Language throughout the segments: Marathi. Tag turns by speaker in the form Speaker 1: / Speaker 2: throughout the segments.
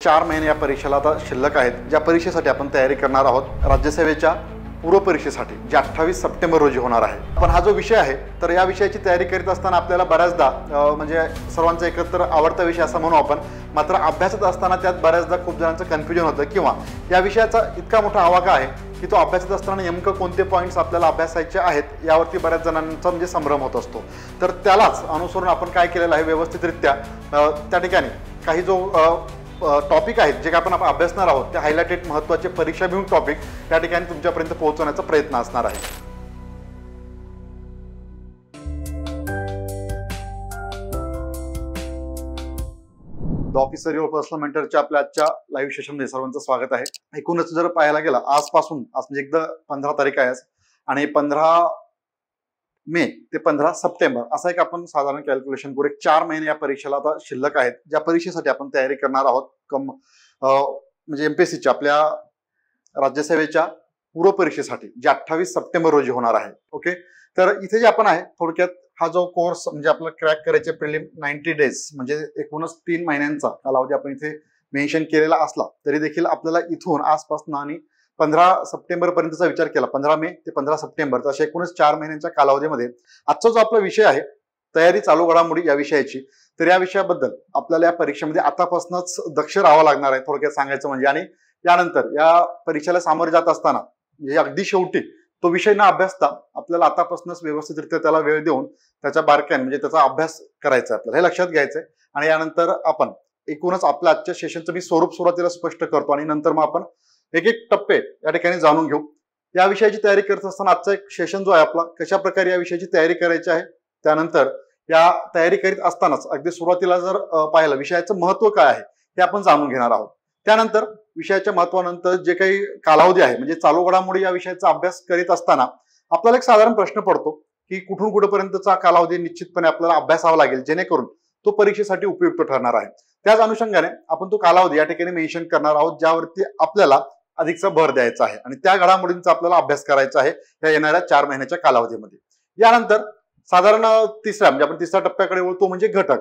Speaker 1: 4 महिने या परीक्षेला आता शिल्लक आहेत, ज्या परीक्षेसाठी आपण तयारी करणार आहोत राज्यसेवेच्या पूर्व परीक्षेसाठी, जे 28 सप्टेंबर रोजी होणार आहे. पण हा जो विषय आहे, तर या विषयाची तयारी करीत असताना आपल्याला बऱ्याचदा म्हणजे सर्वांचा एकत्र आवडता विषय असा म्हणू आपण, मात्र अभ्यासत असताना त्यात बऱ्याचदा खूप जणांचं कन्फ्युजन होतं किंवा या विषयाचा इतका मोठा आवाका आहे की तो अभ्यासत असताना नेमकं कोणते पॉईंट्स आपल्याला अभ्यासायचे आहेत यावरती बऱ्याच जणांचा म्हणजे संभ्रम होत असतो. तर त्यालाच अनुसरून आपण काय केलेलं आहे, व्यवस्थितरित्या त्या ठिकाणी काही जो टॉपिक आहेत जे आपण अभ्यासणार आहोत ते हायलाइटेड महत्त्वाचे परीक्षाभिमुख टॉपिक त्या ठिकाणी तुमच्यापर्यंत पोहोचवण्याचा प्रयत्न असणार आहे. द ऑफिसर युअर पर्सनल मेंटरच्या आपल्या आजच्या लाईव्ह सेशनमध्ये सर्वांचं स्वागत आहे. एकूणच जर पाहायला गेला आजपासून, आज म्हणजे एकदा 15 तारीख आहे आणि 15 मे ते 15 सप्टेंबर असा एक आपण साधारण कॅल्क्युलेशन करू. 4 महिने या परीक्षेला आता शिल्लक आहेत, ज्या परीक्षेसाठी आपण तयारी करणार आहोत. म्हणजे एमपीएससीच्या आपल्या राज्यसेवेच्या पूर्व परीक्षेसाठी, जे 28 सप्टेंबर रोजी होणार आहे. ओके, तर इथे जे आपण आहे थोडक्यात हा जो कोर्स म्हणजे आपला क्रॅक करायचे प्रिलिम 90 डेज म्हणजे एकूणच 3 महिन्यांचा कालावधी आपण इथे मेन्शन केलेला असला तरी देखील आपल्याला इथून आसपासून आणि 15 सप्टेंबर पर्यंतचा विचार केला, 15 मे ते 15 सप्टेंबर, तर अशा एकूणच 4 महिन्यांच्या कालावधीमध्ये आजचा जो आपला विषय आहे तयारी चालू घडामोडी या विषयाची, तर या विषयाबद्दल आपल्याला या परीक्षेमध्ये आतापासूनच दक्ष राहावं लागणार आहे थोडक्यात सांगायचं म्हणजे. आणि यानंतर या परीक्षेला सामोरे जात असताना म्हणजे अगदी शेवटी तो विषय न अभ्यासता आपल्याला आतापासूनच व्यवस्थितरित्या त्याला वेळ देऊन त्याच्या बारकाईने म्हणजे त्याचा अभ्यास करायचा आहे आपल्याला, हे लक्षात घ्यायचंय. आणि यानंतर आपण एकूणच आपल्या आजच्या सेशनचं मी स्वरूप सुरुवातीला स्पष्ट करतो आणि नंतर मग आपण एक एक टप्पे या ठिकाणी जाणून घेऊ. या विषयाची तयारी करत असताना आजचा एक सेशन जो आहे आपला, कशा प्रकारे या विषयाची तयारी करायची आहे, त्यानंतर या तयारी करीत असतानाच अगदी सुरुवातीला जर पाहिलं विषयाचं महत्व काय आहे हे आपण जाणून घेणार आहोत. त्यानंतर विषयाच्या महत्वानंतर जे काही कालावधी आहे म्हणजे चालू घडामोडी या विषयाचा अभ्यास करीत असताना आपल्याला एक साधारण प्रश्न पडतो की कुठून कुठेपर्यंतचा कालावधी निश्चितपणे आपल्याला अभ्यासावा लागेल जेणेकरून तो परीक्षेसाठी उपयुक्त ठरणार आहे. त्याच अनुषंगाने आपण तो कालावधी या ठिकाणी मेन्शन करणार आहोत ज्यावरती आपल्याला अधिकचा भर द्यायचा आहे आणि त्या घडामोडींचा आपल्याला अभ्यास करायचा आहे या येणाऱ्या 4 महिन्याच्या कालावधीमध्ये. यानंतर साधारण तिसऱ्या म्हणजे आपण तिसऱ्या टप्प्याकडे वळतो म्हणजे घटक.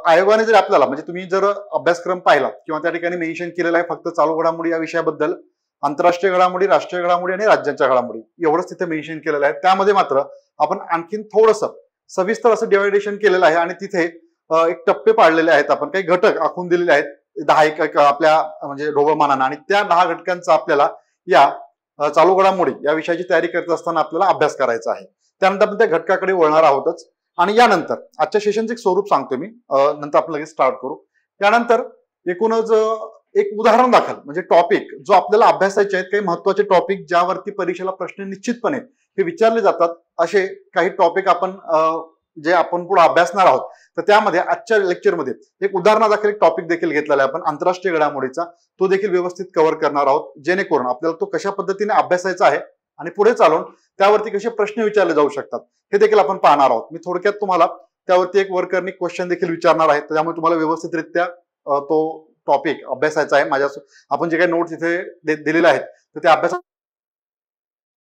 Speaker 1: आयोगाने जर आपल्याला म्हणजे तुम्ही जर अभ्यासक्रम पाहिला किंवा त्या ठिकाणी मेन्शन केलेला आहे फक्त चालू घडामोडी या विषयाबद्दल, आंतरराष्ट्रीय घडामोडी, राष्ट्रीय घडामोडी आणि राज्यांच्या घडामोडी एवढंच तिथे मेन्शन केलेलं आहे. त्यामध्ये मात्र आपण आणखीन थोडंसं सविस्तर असं डिवायडेशन केलेलं आहे आणि तिथे एक टप्पे पाडलेले आहेत, आपण काही घटक आखून दिलेले आहेत 10 एक आपल्या म्हणजे ढोबळमानानं, आणि त्या 10 घटकांचा आपल्याला या चालू घडामोडी या विषयाची तयारी करत असताना आपल्याला अभ्यास करायचा आहे. त्यानंतर आपण त्या घटकाकडे वळणार आहोतच. आणि यानंतर आजच्या सेशनचं एक स्वरूप सांगतो मी, नंतर आपण लगेच स्टार्ट करू. त्यानंतर एकूणच एक उदाहरण दाखल म्हणजे टॉपिक जो आपल्याला अभ्यासायचे आहेत, काही महत्वाचे टॉपिक ज्यावरती परीक्षेला प्रश्न निश्चितपणे हे विचारले जातात, असे काही टॉपिक आपण जे आपण पुढे अभ्यासणार आहोत. तर त्यामध्ये आजच्या लेक्चरमध्ये एक उदाहरणादाखल एक टॉपिक देखील घेतलेला आहे आपण आंतरराष्ट्रीय घडामोडीचा, तो देखील व्यवस्थित कव्हर करणार आहोत जेणेकरून आपल्याला तो कशा पद्धतीने अभ्यासायचा आहे आणि पुढे चालून त्यावरती कसे प्रश्न विचारले जाऊ शकतात हे देखील आपण पाहणार आहोत. मी थोडक्यात तुम्हाला त्यावरती एक वर्करनी क्वेश्चन देखील विचारणार आहे, त्यामुळे तुम्हाला व्यवस्थितरित्या तो टॉपिक अभ्यासायचा आहे. माझ्या आपण जे काही नोट्स इथे दिलेले आहेत तर ते अभ्यास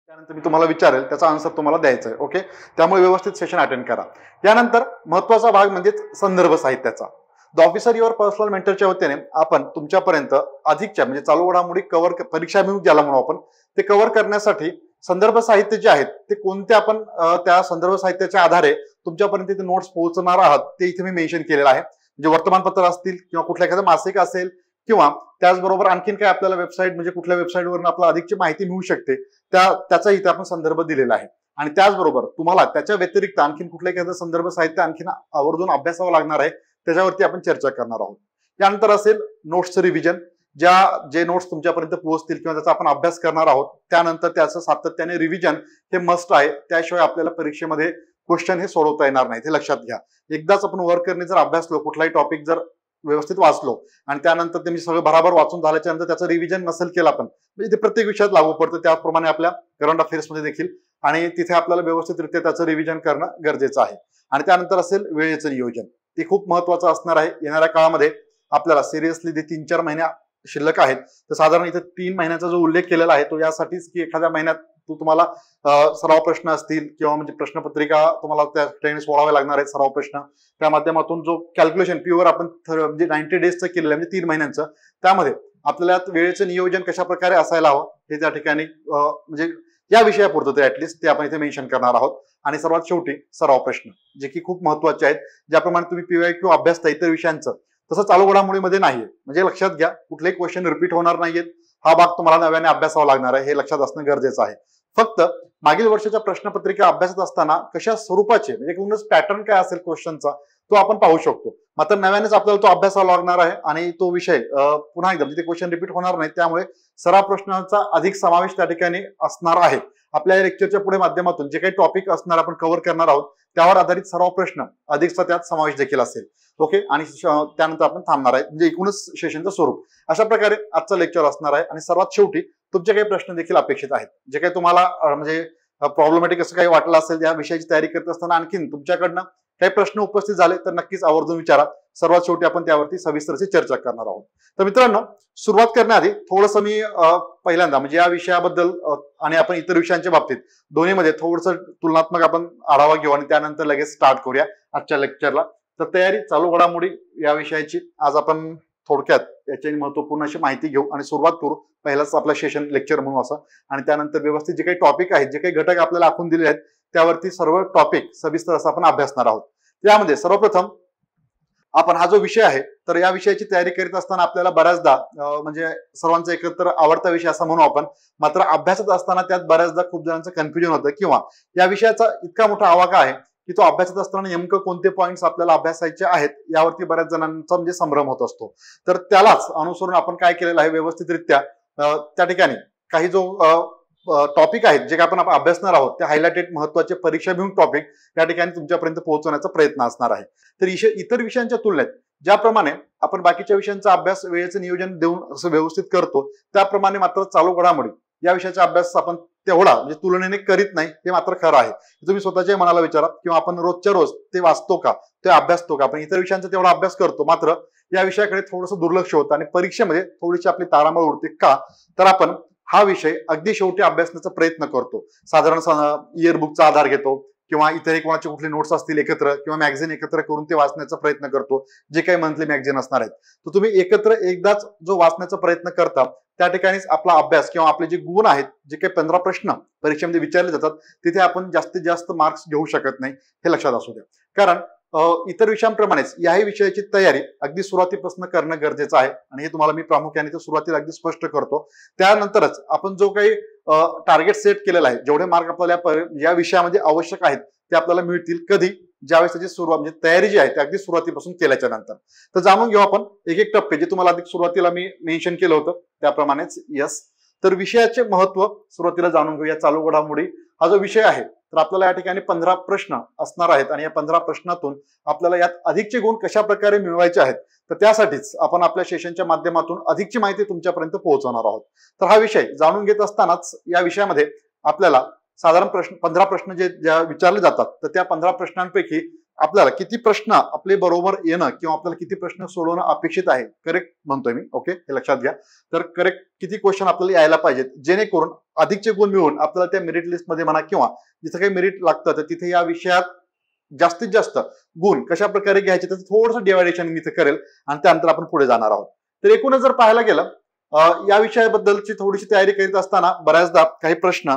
Speaker 1: त्यानंतर मी तुम्हाला विचारेल, त्याचा आन्सर तुम्हाला द्यायचा आहे. ओके, त्यामुळे व्यवस्थित सेशन अटेंड करा. यानंतर महत्वाचा भाग म्हणजे संदर्भ साहित्याचा. द ऑफिसर युअर पर्सनल मेंटरच्या वतीने आपण तुमच्यापर्यंत अधिकच्या म्हणजे चालू घडामोडी कव्हर परीक्षाभिमुख ज्याला म्हणू आपण, ते कव्हर करण्यासाठी संदर्भ साहित्य जे आहेत ते कोणते आपण त्या संदर्भ साहित्याच्या आधारे तुमच्यापर्यंत ते नोट्स पोहोचणार आहात ते इथे मी मेन्शन केलेलं आहे. म्हणजे वर्तमानपत्र असतील किंवा कुठल्या एखादं मासिक असेल किंवा त्याचबरोबर आणखीन काय आपल्याला वेबसाईट म्हणजे कुठल्या वेबसाईटवरून आपल्याला अधिकची माहिती मिळू शकते त्याचा इथे आपण संदर्भ दिलेला आहे. आणि त्याचबरोबर तुम्हाला त्याच्या व्यतिरिक्त आणखीन कुठल्या एखादं संदर्भ साहित्य आणखीन आवर्जून अभ्यासावं लागणार आहे, त्याच्यावरती आपण चर्चा करणार आहोत. त्यानंतर असेल नोट्सचं रिव्हिजन, जे नोट्स तुमच्यापर्यंत पोहोचतील किंवा त्याचा आपण अभ्यास करणार आहोत. त्यानंतर त्याचं सातत्याने रिव्हिजन हे मस्ट आहे, त्याशिवाय आपल्याला परीक्षेमध्ये क्वेश्चन हे सोडवता येणार नाही, हे लक्षात घ्या. एकदाच आपण वर्करने जर अभ्यासलो, कुठलाही टॉपिक जर व्यवस्थित वाचलो आणि त्यानंतर ते सगळं बराबर वाचून झाल्याच्या नंतर त्याचं रिव्हिजन नसेल केलं आपण, म्हणजे ते प्रत्येक विषयात लागू पडतं, त्याप्रमाणे आपल्या करंट अफेअर्समध्ये देखील, आणि तिथे आपल्याला व्यवस्थितरित्या त्याचं रिव्हिजन करणं गरजेचं आहे. आणि त्यानंतर असेल वेळेचं नियोजन, ते खूप महत्वाचं असणार आहे. येणाऱ्या काळामध्ये आपल्याला सिरियसली ते 3-4 महिन्या शिल्लक आहेत, तर साधारण इथे 3 महिन्याचा जो उल्लेख केलेला आहे तो यासाठीच की एखाद्या महिन्यात तुम्हाला सराव प्रश्न असतील किंवा म्हणजे प्रश्नपत्रिका तुम्हाला त्या ठिकाणी सोडवावे लागणार आहेत, सराव प्रश्न त्या माध्यमातून जो कॅल्क्युलेशन प्युअर आपण म्हणजे 90 डेजचं केलेलं आहे, म्हणजे 3 महिन्यांचं, त्यामध्ये आपल्याला वेळेचं नियोजन कशा प्रकारे असायला हवं हे त्या ठिकाणी म्हणजे या विषयापुरतं ते ऍटलिस्ट ते आपण इथे मेन्शन करणार आहोत. आणि सर्वात शेवटी सराव प्रश्न जे की खूप महत्वाचे आहेत. ज्याप्रमाणे तुम्ही PYQ अभ्यासता इतर विषयांचं, तसं चालू घडामोडीमध्ये नाहीये. म्हणजे लक्षात घ्या, कुठलेही क्वेश्चन रिपीट होणार नाहीयेत. हा भाग तुम्हाला नव्याने अभ्यासावा लागणार आहे, हे लक्षात असणं गरजेचं आहे. फक्त मागील वर्षाच्या प्रश्नपत्रिका अभ्यासत असताना कशा स्वरूपाचे म्हणजे एकूणच पॅटर्न काय असेल क्वेश्चनचा तो आपण पाहू शकतो. मात्र नव्यानेच आपल्याला तो अभ्यासावा लागणार आहे आणि तो विषय पुन्हा एकदा म्हणजे क्वेश्चन रिपीट होणार नाही, त्यामुळे सराव प्रश्नांचा अधिक समावेश त्या ठिकाणी असणार आहे. आपल्या या लेक्चरच्या पुढे माध्यमातून जे काही टॉपिक असणार आपण कव्हर करणार आहोत त्यावर आधारित सराव प्रश्न अधिकचा त्यात समावेश देखील असेल. ओके, आणि त्यानंतर आपण थांबणार आहे. म्हणजे एकूणच सेशनचं स्वरूप अशा प्रकारे आजचं लेक्चर असणार आहे. आणि सर्वात शेवटी तुमचे काही प्रश्न देखील अपेक्षित आहेत. जे काही तुम्हाला म्हणजे प्रॉब्लेमॅटिक असं काही वाटलं असेल या विषयाची तयारी करत असताना, आणखीन तुमच्याकडनं काही प्रश्न उपस्थित झाले तर नक्कीच आवर्जून विचारा. सर्वात शेवटी आपण त्यावरती सविस्तरची चर्चा करणार आहोत. तर मित्रांनो, सुरुवात करण्याआधी थोडंसं मी पहिल्यांदा म्हणजे या विषयाबद्दल आणि आपण इतर विषयांच्या बाबतीत दोन्हीमध्ये थोडंसं तुलनात्मक आपण आढावा घेऊ आणि त्यानंतर लगेच स्टार्ट करूया आजच्या लेक्चरला. तर तयारी चालू घडामोडी या विषयाची आज आपण थोडक्यात याची महत्वपूर्ण अशी माहिती घेऊ आणि सुरुवात करू. पहिलाच आपला सेशन लेक्चर म्हणू असं, आणि त्यानंतर व्यवस्थित जे काही टॉपिक आहेत, जे काही घटक आपल्याला आखून दिले आहेत त्यावरती सर्व टॉपिक सविस्तर असं आपण अभ्यासणार आहोत. त्यामध्ये सर्वप्रथम आपण हा जो विषय आहे तर या विषयाची तयारी करीत असताना आपल्याला बऱ्याचदा म्हणजे सर्वांचा एकत्र आवडता विषय असा म्हणू आपण, मात्र अभ्यासत असताना त्यात बऱ्याचदा खूप जणांचं कन्फ्युजन होतं किंवा या विषयाचा इतका मोठा आवाका आहे की तो अभ्यासत असताना नेमकं कोणते पॉईंट्स आपल्याला अभ्यासायचे आहेत यावरती बऱ्याच जणांचा म्हणजे संभ्रम होत असतो. तर त्यालाच अनुसरून आपण काय केलेलं आहे, व्यवस्थितरित्या त्या ठिकाणी काही जो टॉपिक आहेत जे आपण अभ्यासणार आहोत ते हायलाइटेड महत्वाचे परीक्षाभिमुख टॉपिक या ठिकाणी तुमच्यापर्यंत पोहोचवण्याचा प्रयत्न असणार आहे. तर इतर विषयांच्या तुलनेत ज्याप्रमाणे आपण बाकीच्या विषयांचा अभ्यास वेळेचं नियोजन देऊन असं व्यवस्थित करतो, त्याप्रमाणे मात्र चालू घडामोडी या विषयाचा अभ्यास आपण तेवढा म्हणजे तुलनेने करीत नाही, हे मात्र खरं आहे. तुम्ही स्वतःच्या मनाला विचारा किंवा आपण रोजच्या रोज ते वाचतो का, ते अभ्यासतो का. आपण इतर विषयांचा तेवढा अभ्यास करतो, मात्र या विषयाकडे थोडंसं दुर्लक्ष होतं आणि परीक्षेमध्ये थोडीशी आपली तारांबळ उडते. का तर आपण हा विषय अगदी शेवटी अभ्यासण्याचा प्रयत्न करतो. साधारण इयरबुकचा आधार घेतो किंवा इतरही कोणाचे कुठले नोट्स असतील एकत्र किंवा मॅगझिन एकत्र करून ते वाचण्याचा प्रयत्न करतो, जे काही मंथली मॅगझिन असणार आहेत. तर तुम्ही एकत्र एकदाच जो वाचण्याचा प्रयत्न करता त्या ठिकाणीच आपला अभ्यास किंवा आपले जे गुण आहेत, जे काही 15 प्रश्न परीक्षेमध्ये विचारले जातात तिथे आपण जास्तीत जास्त मार्क्स घेऊ शकत नाही, हे लक्षात असू द्या. कारण इतर विषयांप्रमाणेच याही विषयाची तयारी अगदी सुरुवातीपासून करणं गरजेचं आहे आणि हे तुम्हाला मी प्रामुख्याने सुरुवातीला अगदी स्पष्ट करतो. त्यानंतरच आपण जो काही टार्गेट सेट केलेला आहे, जेवढे मार्क आपल्याला या विषयामध्ये आवश्यक आहेत ते आपल्याला मिळतील कधी, ज्यावेळेस त्याची सुरुवात म्हणजे तयारी जी आहे ती अगदी सुरुवातीपासून केल्याच्या नंतर. तर जाणून घेऊ आपण एक एक टप्पे जे तुम्हाला अधिक सुरुवातीला मी मेन्शन केलं होतं त्याप्रमाणेच. यस, तर विषयाचे महत्व सुरुवातीला जाणून घेऊ. या चालू घडामोडी हा जो विषय आहे तर आपल्याला या ठिकाणी 15 प्रश्न असणार आहेत आणि या 15 प्रश्नातून आपल्याला यात अधिकचे गुण कशा प्रकारे मिळवायचे आहेत तर त्यासाठीच आपण आपल्या सेशनच्या माध्यमातून अधिकची माहिती तुमच्यापर्यंत पोहोचवणार आहोत. तर हा विषय जाणून घेत असतानाच या विषयामध्ये आपल्याला साधारण 15 प्रश्न जे विचारले जातात तर त्या 15 प्रश्नांपैकी आपल्याला किती प्रश्न आपले बरोबर येणं किंवा आपल्याला किती प्रश्न सोडवणं अपेक्षित आहे, करेक्ट म्हणतोय मी, ओके, हे लक्षात घ्या. तर करेक्ट किती क्वेश्चन आपल्याला यायला पाहिजेत जेणेकरून अधिकचे गुण मिळवून आपल्याला त्या मेरिट लिस्ट मध्ये म्हणा किंवा जिथे काही मेरिट लागतं तर तिथे या विषयात जास्तीत जास्त गुण कशा प्रकारे घ्यायचे त्याचं थोडंसं डिवायडेशन मी इथे करेल आणि त्यानंतर आपण पुढे जाणार आहोत. तर एकूणच जर पाहायला गेलं या विषयाबद्दलची थोडीशी तयारी करीत असताना बऱ्याचदा काही प्रश्न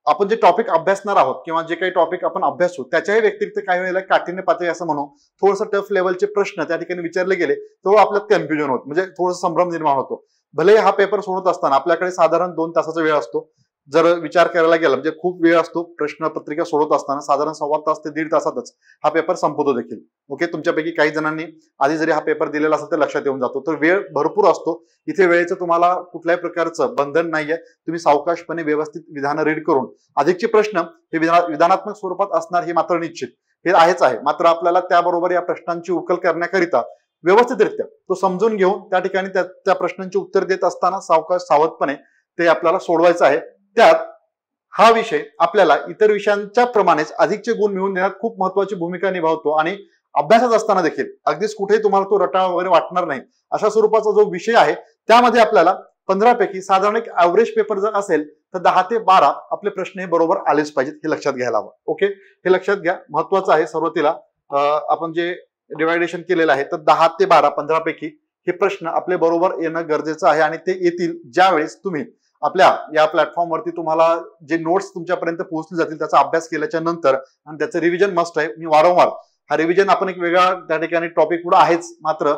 Speaker 1: आपण जे टॉपिक अभ्यासणार आहोत किंवा जे काही टॉपिक आपण अभ्यासू त्याच्याही व्यतिरिक्त काही वेळेला काठीण्य पातळी असं म्हणू थोडंसं टफ लेवलचे प्रश्न त्या ठिकाणी विचारले गेले तर आपल्यात कन्फ्युजन होत म्हणजे थोडंसं संभ्रम निर्माण होतो. भले हा पेपर सोडत असताना आपल्याकडे साधारण 2 तासाचा वेळ असतो. जर विचार करायला गेला म्हणजे खूप वेळ असतो प्रश्नपत्रिका सोडत असताना, साधारण 1.25 तास ते 1.5 तासातच हा पेपर संपतो देखील. ओके, तुमच्यापैकी काही जणांनी आधी जरी हा पेपर दिलेला असेल तर लक्षात येऊन जातो. तर वेळ भरपूर असतो इथे, वेळेचं तुम्हाला कुठल्याही प्रकारचं बंधन नाहीये. तुम्ही सावकाशपणे व्यवस्थित विधान रीड करून अधिकचे प्रश्न हे विधानात्मक स्वरूपात असणार हे मात्र निश्चित हे आहेच आहे. मात्र आपल्याला त्याबरोबर या प्रश्नांची उकल करण्याकरिता व्यवस्थितरित्या तो समजून घेऊन त्या ठिकाणी त्या प्रश्नांची उत्तर देत असताना सावकाश सावधपणे ते आपल्याला सोडवायचं आहे. त्यात हा विषय आपल्याला इतर विषयांच्या प्रमाणेच अधिकचे गुण मिळवून देण्यात खूप महत्वाची भूमिका निभावतो आणि अभ्यासात असताना देखील अगदीच कुठेही तुम्हाला तो रटाळ वगैरे वाटणार नाही अशा स्वरूपाचा जो विषय आहे त्यामध्ये आपल्याला 15 पैकी साधारण एक ऍव्हरेज पेपर जर असेल तर 10 ते 12 आपले प्रश्न हे बरोबर आलेच पाहिजेत, हे लक्षात घ्यायला हवं. ओके, हे लक्षात घ्या, महत्वाचं आहे. सुरुवातीला आपण जे डिवायडेशन केलेलं आहे, तर 10 ते 12 15 पैकी हे प्रश्न आपले बरोबर येणं गरजेचं आहे आणि ते येतील ज्यावेळेस तुम्ही आपल्या या प्लॅटफॉर्मवरती तुम्हाला जे नोट्स तुमच्यापर्यंत पोहोचले जातील त्याचा अभ्यास केल्याच्या नंतर, आणि त्याचं रिव्हिजन मस्ट आहे. मी वारंवार हा रिव्हिजन आपण एक वेगळा त्या ठिकाणी टॉपिक पुढे आहेच, मात्र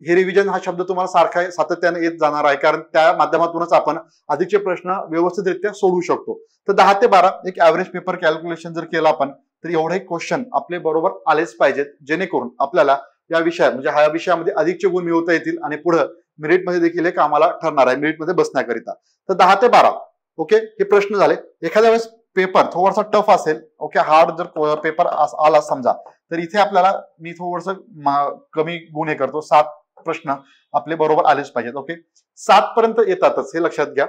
Speaker 1: हे रिव्हिजन हा शब्द तुम्हाला सारखा सातत्याने येत जाणार आहे, कारण त्या माध्यमातूनच आपण अधिकचे प्रश्न व्यवस्थितरित्या सोडवू शकतो. तर 10 ते 12 एक ऍव्हरेज पेपर कॅल्क्युलेशन जर केलं आपण, तर एवढे क्वेश्चन आपले बरोबर आलेच पाहिजेत, जेणेकरून आपल्याला या विषयात म्हणजे ह्या विषयामध्ये अधिकचे गुण मिळवता येतील आणि पुढे मेरिटमध्ये देखील एक आम्हाला ठरणार आहे, मेरिटमध्ये बसण्याकरिता. तर 10 ते 12 ओके, हे प्रश्न झाले. एखाद्या वेळेस पेपर थोडासा टफ असेल, ओके, हार्ड जर पेपर आला समजा, तर इथे आपल्याला मी थोडस कमी गुण हे करतो. 7 प्रश्न आपले बरोबर आलेच पाहिजेत. ओके, 7 पर्यंत येतातच, हे लक्षात घ्या.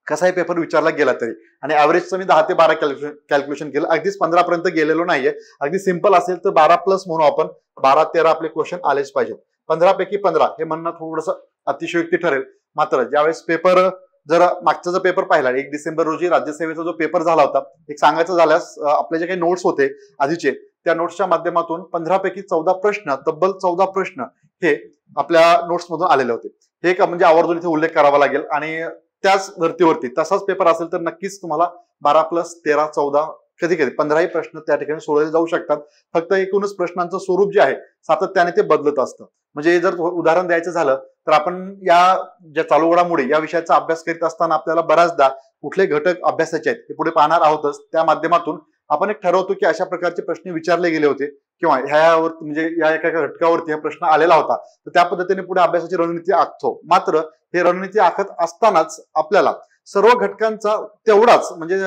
Speaker 1: कसाही पेपर विचारला गेला तरी, आणि ऍव्हरेजचं मी 10 ते 12 कॅल्क्युलेशन केलं. अगदीच 15 पर्यंत गेलेलो नाहीये. अगदी सिंपल असेल तर 12 प्लस म्हणू आपण, 12-13 आपले क्वेश्चन आलेच पाहिजेत. 15 पैकी 15 हे म्हणणं थोडंसं अतिशयोक्ती ठरेल. मात्र ज्यावेळेस पेपर जर मागचा जो पेपर पाहिला 1 डिसेंबर रोजी राज्यसेवेचा जो पेपर झाला होता, एक सांगायचं झाल्यास आपले जे काही नोट्स होते आधीचे, त्या नोट्सच्या माध्यमातून 15 पैकी 14 प्रश्न, तब्बल 14 प्रश्न हे आपल्या नोट्स मधून आलेले होते. हे एक म्हणजे आवर्जून इथे उल्लेख करावा लागेल. आणि त्याच धर्तीवरती तसाच पेपर असेल तर नक्कीच तुम्हाला 12 प्लस 13 14 कधी कधी 15ही प्रश्न त्या ठिकाणी सोडवले जाऊ शकतात. फक्त एकूणच प्रश्नांचं स्वरूप जे आहे सातत्याने ते बदलत असतं. म्हणजे जर उदाहरण द्यायचं झालं तर आपण या ज्या चालू घडामोडी या विषयाचा अभ्यास करीत असताना आपल्याला बऱ्याचदा कुठले घटक अभ्यासाचे आहेत हे पुढे पाहणार आहोतच. त्या माध्यमातून आपण एक ठरवतो की अशा प्रकारचे प्रश्न विचारले गेले होते किंवा ह्यावरती म्हणजे या एका घटकावरती हा प्रश्न आलेला होता, तर त्या पद्धतीने पुढे अभ्यासाची रणनीती आखतो. मात्र हे रणनीती आखत असतानाच आपल्याला सर्व घटकांचा तेवढाच म्हणजे